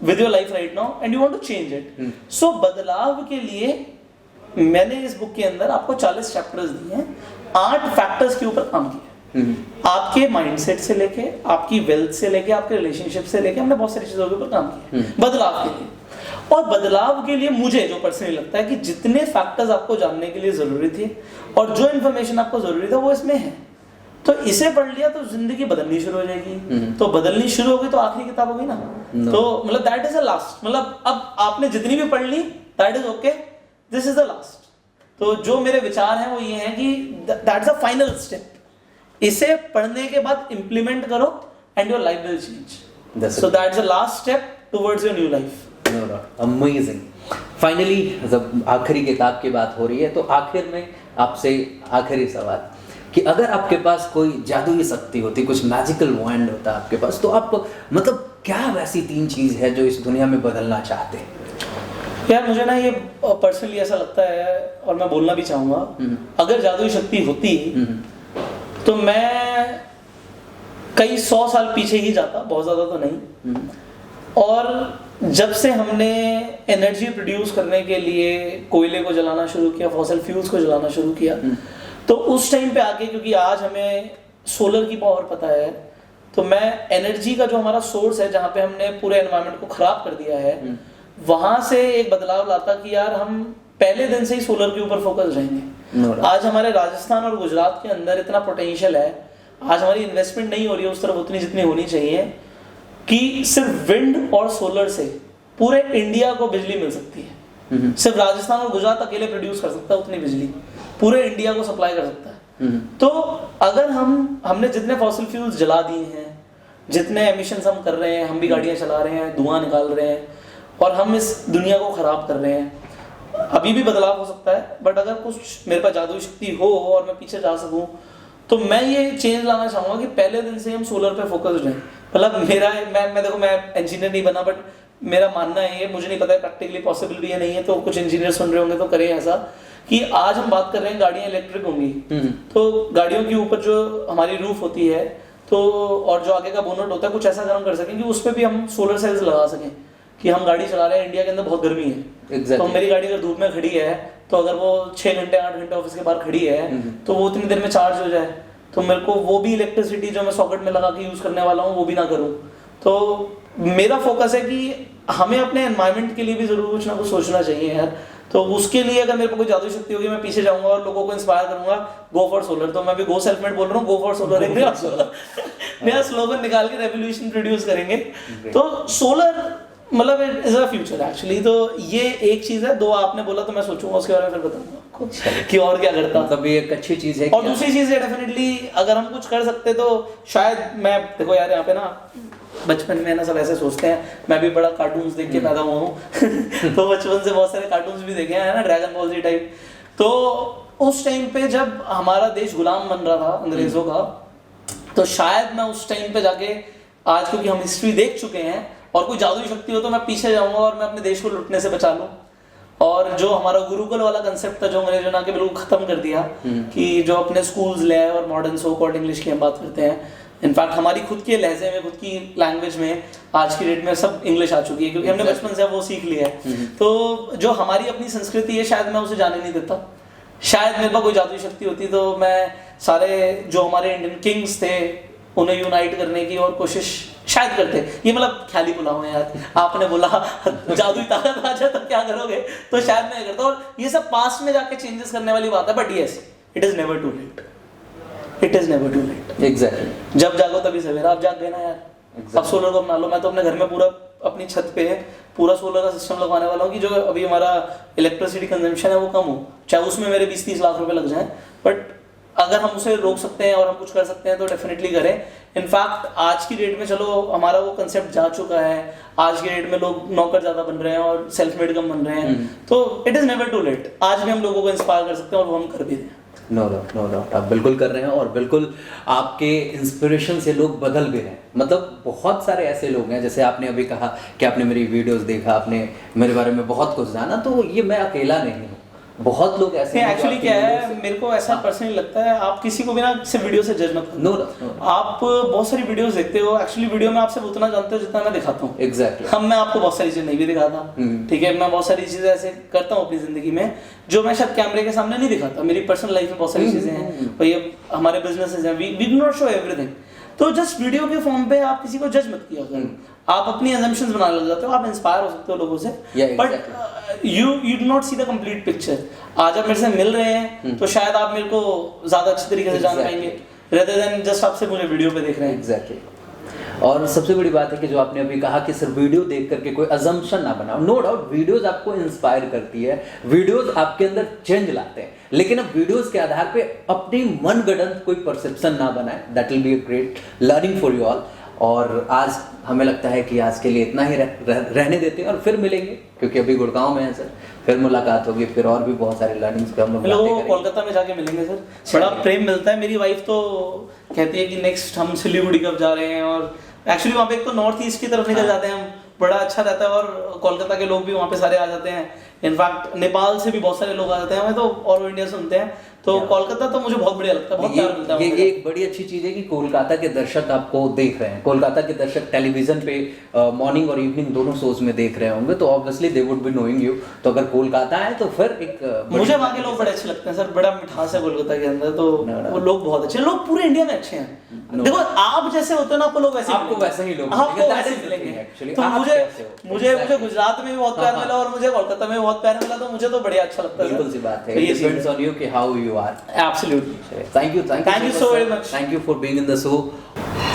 with your life right now and you want to change it. So बदलाव के लिए मैंने इस बुक के अंदर आपको 40 चैप्टर्स दिए हैं, 8 फैक्टर्स के ऊपर काम किया। आपके माइंडसेट से लेके, आपकी वेल्थ से लेके, आपके रिलेशनशिप से लेके, हमने बहुत सारी चीजों के ऊपर काम किया बदलाव के लिए। और बदलाव के लिए मुझे जो पर्सनली लगता है कि जितने फैक्टर्स आपको जानने के लिए जरूरी थे और जो इन्फॉर्मेशन आपको जरूरी था वो इसमें है, तो इसे पढ़ लिया तो जिंदगी बदलनी शुरू हो जाएगी। तो बदलनी शुरू होगी तो आखिरी किताब होगी ना। तो मतलब दैट इज अ लास्ट, मतलब अब आपने जितनी भी पढ़ ली that is okay, this is the last. तो जो मेरे विचार हैं वो ये हैं कि दैट्स द फाइनल स्टेप, इसे पढ़ने के बाद इंप्लीमेंट करो and your life will change. So that's the last step towards your new life. No doubt, amazing. Finally जब आखिरी किताब की बात हो रही है तो आखिर में आपसे आखिरी सवाल कि अगर आपके पास कोई जादुई शक्ति होती, कुछ मैजिकल वॉन्ड होता आपके पास, तो आप मतलब क्या वैसी 3 चीज है जो इस दुनिया में बदलना चाहते हैं? यार मुझे ना ये पर्सनली ऐसा लगता है और मैं बोलना भी चाहूंगा, अगर जादुई शक्ति होती तो मैं कई 100 साल पीछे ही जाता, बहुत ज्यादा तो नहीं। और जब से हमने एनर्जी प्रोड्यूस करने के लिए कोयले को जलाना शुरू किया, फॉसिल फ्यूल्स को जलाना शुरू किया, तो उस टाइम पे आके, क्योंकि आज हमें सोलर की पावर पता है, तो मैं एनर्जी का जो हमारा सोर्स है, जहाँ पे हमने पूरे एनवायरनमेंट को खराब कर दिया है, वहां से एक बदलाव लाता कि यार हम पहले दिन से ही सोलर के ऊपर फोकस रहेंगे। आज हमारे राजस्थान और गुजरात के अंदर इतना पोटेंशियल है, आज हमारी इन्वेस्टमेंट नहीं हो रही है उस तरफ उतनी जितनी होनी चाहिए, कि सिर्फ विंड और सोलर से पूरे इंडिया को बिजली मिल सकती है। सिर्फ राजस्थान और गुजरात अकेले प्रोड्यूस कर सकता है उतनी बिजली, पूरे इंडिया को सप्लाई कर सकता है। तो अगर हमने जितने फॉसिल फ्यूल्स जला दिए हैं, जितने एमिशंस हम कर रहे हैं, हम भी गाड़ियां चला रहे हैं, धुआं निकाल रहे हैं और हम इस दुनिया को खराब कर रहे हैं, अभी भी बदलाव हो सकता है, बट अगर कुछ मेरे पास जादुई शक्ति हो और मैं पीछे जा सकूं, तो मैं ये चेंज लाना चाहूंगा कि पहले दिन से हम सोलर पे फोकस्ड रहें। मतलब मैं इंजीनियर नहीं बना, बट मेरा मानना है ये, मुझे नहीं पता है प्रैक्टिकली पॉसिबल भी है नहीं है, तो कुछ इंजीनियर सुन रहे होंगे तो करें ऐसा कि आज हम बात कर रहे हैं गाड़ियां इलेक्ट्रिक होंगी, तो गाड़ियों के ऊपर जो हमारी रूफ होती है, तो और जो आगे का बोनट होता है, कुछ ऐसा काम कर सकें कि उस पर भी हम सोलर सेल्स लगा सकें कि हम गाड़ी चला रहे हैं, इंडिया के अंदर बहुत गर्मी है, तो मेरी गाड़ी अगर धूप में खड़ी है, तो अगर वो 6 घंटे 8 घंटे ऑफिस के बाहर खड़ी है, तो वो उतनी देर में चार्ज हो जाए, तो मेरे को वो भी इलेक्ट्रिसिटी जो मैं सॉकेट में लगा के यूज करने वाला हूँ वो भी ना करूँ। तो मेरा फोकस है कि हमें अपने एनवायरनमेंट के लिए भी जरूर कुछ ना कुछ सोचना चाहिए यार। तो उसके लिए अगर मेरे को कोई जादुई शक्ति होगी, मैं पीछे जाऊंगा और लोगों को इंस्पायर करूंगा, गो फॉर सोलर। तो मैं भी गो सेल्फ मेड बोल रहा हूँ, गो फॉर सोलर, एक नया स्लोगन निकाल के रेवोल्यूशन प्रोड्यूस करेंगे। तो सोलर मतलब it is a future actually. तो ये एक चीज है। 2 आपने बोला तो मैं सोचूंगा उसके बारे में, फिर बताऊंगा आपको कि और क्या करता। मतलब ये एक अच्छी चीज है। और दूसरी चीज है डेफिनेटली, अगर हम कुछ कर सकते तो शायद मैं, देखो यार यहाँ पे ना बचपन में ना सब ऐसे सोचते हैं, मैं भी बड़ा कार्टून्स देख के पैदा हुआ हूँ तो बचपन से बहुत सारे कार्टून्स भी देखे हैं ना, ड्रैगन बॉल जी टाइप। तो उस टाइम पे जब हमारा देश गुलाम बन रहा था अंग्रेजों का, तो शायद मैं उस टाइम पे जाके, आज क्योंकि हम हिस्ट्री देख चुके हैं और कोई जादुई शक्ति हो, तो मैं पीछे जाऊंगा और मैं अपने देश को लुटने से बचा लूं। और जो हमारा गुरुकुल वाला कंसेप्ट था, जो अंग्रेजों ने आके बिल्कुल खत्म कर दिया, कि जो अपने स्कूल्स ले आए और मॉडर्न सो कॉल्ड इंग्लिश की हम बात करते हैं, इनफैक्ट हमारी खुद के लहजे में, खुद की लैंग्वेज में आज की डेट में सब इंग्लिश आ चुकी है, क्योंकि हमने बचपन से वो सीख लिया है। तो जो हमारी अपनी संस्कृति है, शायद मैं उसे जाने नहीं देता। शायद मेरे पास कोई जादुई शक्ति होती तो मैं सारे जो हमारे इंडियन किंग्स थे उन्हें यूनाइट करने की और कोशिश शायद करते। ये मतलब ख्याली बुलाओ यार, आपने बोला जादुई ताकत आ जाए तो क्या करोगे, तो शायद मैं करता। और ये सब पास्ट में जाके चेंजेस करने वाली बात है, but yes, it is never too late, it is never too late. Exactly, जब जागो तभी सवेरा। आप जाग गए ना यार, अब सोलर को अपना लो। मैं तो अपने घर में पूरा अपनी छत पे पूरा सोलर का सिस्टम लगवाने वाला हूँ कि जो अभी हमारा इलेक्ट्रिसिटी कंजम्पशन है वो कम हो, चाहे उसमें मेरे 20-30 लाख रुपए लग जाएं, बट अगर हम उसे रोक सकते हैं और हम कुछ कर सकते हैं तो डेफिनेटली करें। इनफैक्ट आज की डेट में चलो हमारा वो कंसेप्ट जा चुका है, आज की डेट में लोग नौकर ज्यादा बन रहे हैं और सेल्फ मेड कम बन रहे हैं, तो it is never too late. आज भी हम लोगों को इंस्पायर कर सकते हैं और वो हम कर भी रहे हैं। नो डाउट, नो डाउट, आप बिल्कुल कर रहे हैं और बिल्कुल आपके इंस्पिरेशन से लोग बदल भी रहे हैं। मतलब बहुत सारे ऐसे लोग हैं, जैसे आपने अभी कहा कि आपने मेरी वीडियोस देखा, आपने मेरे बारे में बहुत कुछ जाना, तो ये मैं अकेला नहीं हूँ, बहुत लोग ऐसे हैं। एक्चुअली क्या है, मेरे को ऐसा पर्सनली लगता है, आप किसी को भी ना सिर्फ वीडियो से जज मत करो। नो, आप बहुत सारी वीडियोस देखते हो, एक्चुअली वीडियो में आप सिर्फ उतना जानते हो जितना मैं दिखाता हूँ। एग्जैक्टली। मैं आपको बहुत सारी चीजें नहीं भी दिखाता, ठीक है। मैं बहुत सारी चीजें ऐसे करता हूँ अपनी जिंदगी में जो मैं शायद कैमरे के सामने नहीं दिखाता। मेरी पर्सनल लाइफ में बहुत सारी चीजें हैं, भैया हमारे बिजनेसेस हैं, we do not show everything. तो जस्ट वीडियो के फॉर्म पे आप किसी को जज मत किया करो, आप अपनी assumptions बनाने लग जाते हो, आप इंस्पायर हो सकते हो लोगों से, but you do not see the complete picture. आज आप मेरे से मिल रहे हैं तो शायद आप मेरे को ज्यादा अच्छी तरीके से जान पाएंगे, rather than जस्ट आपसे मुझे वीडियो पे देख रहे हैं। एग्जैक्टली। और सबसे बड़ी बात है कि जो आपने अभी कहा कि सिर्फ वीडियो देख करके कोई अजम्पशन ना बनाओ। नो डाउट वीडियोस आपको इंस्पायर करती है, वीडियोस आपके अंदर चेंज लाते हैं, लेकिन अब वीडियोस के आधार पे अपनी मनगढ़ंत कोई परसेप्शन ना बनाए। That will be a great learning for you all. और आज हमें लगता है कि आज के लिए इतना ही रहने देते हैं और फिर मिलेंगे, क्योंकि अभी गुड़गांव में है सर, फिर मुलाकात होगी, फिर और भी बहुत सारे लर्निंग्स पे हम लोग कोलकाता में जाके मिलेंगे सर, बड़ा प्रेम मिलता है। मेरी वाइफ तो कहती है कि नेक्स्ट हम सिलीगुड़ी कब जा रहे हैं, और एक्चुअली वहाँ पे एक तो नॉर्थ ईस्ट की तरफ निकल जाते हैं हम, बड़ा अच्छा रहता है, और कोलकाता के लोग भी वहाँ पे सारे आ जाते हैं। इनफैक्ट नेपाल से भी बहुत सारे लोग आ जाते हैं, हमें तो ऑल इंडिया सुनते हैं, तो कोलकाता तो मुझे बहुत बढ़िया लगता है, बहुत प्यार मिलता है। ये एक बड़ी अच्छी चीज़ है कि कोलकाता के दर्शक आपको देख रहे हैं, कोलकाता के दर्शक टेलीविजन पे मॉर्निंग और इवनिंग दोनों शोज में देख रहे होंगे, तो obviously they would be knowing you. तो अगर कोलकाता है तो फिर एक मुझे वहाँ के लोग बड़े अच्छे लगते हैं सर, बड़ा मिठास है कोलकाता के अंदर, तो वो लोग बहुत अच्छे, लोग पूरे इंडिया में अच्छे हैं। देखो आप जैसे होते हो ना, आपको लोग वैसे आपको वैसे ही लोग आपको वैसे मिलेंगे एक्चुअली। तो मुझे गुजरात में भी बहुत प्यार मिला और मुझे कोलकाता में भी बहुत प्यार मिला, तो मुझे तो बढ़िया अच्छा लगता है। बिल्कुल सी बात है, it depends on you कि how you are. Absolutely. Thank you so very much. Thank you for being in the show.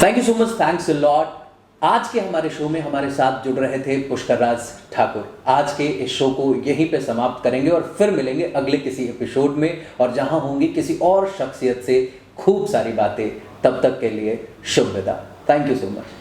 Thank you so much. Thanks a lot. आज के हमारे शो में हमारे साथ जुड़ रहे थे पुष्कर राज ठाकुर। आज के इस शो को यहीं पे समाप्त करेंगे और फिर मिलेंगे अगले किसी एपिसोड में, और जहां होंगी किसी और शख्सियत से खूब सारी बातें। तब तक के लिए शुभ विदा। Thank you so much.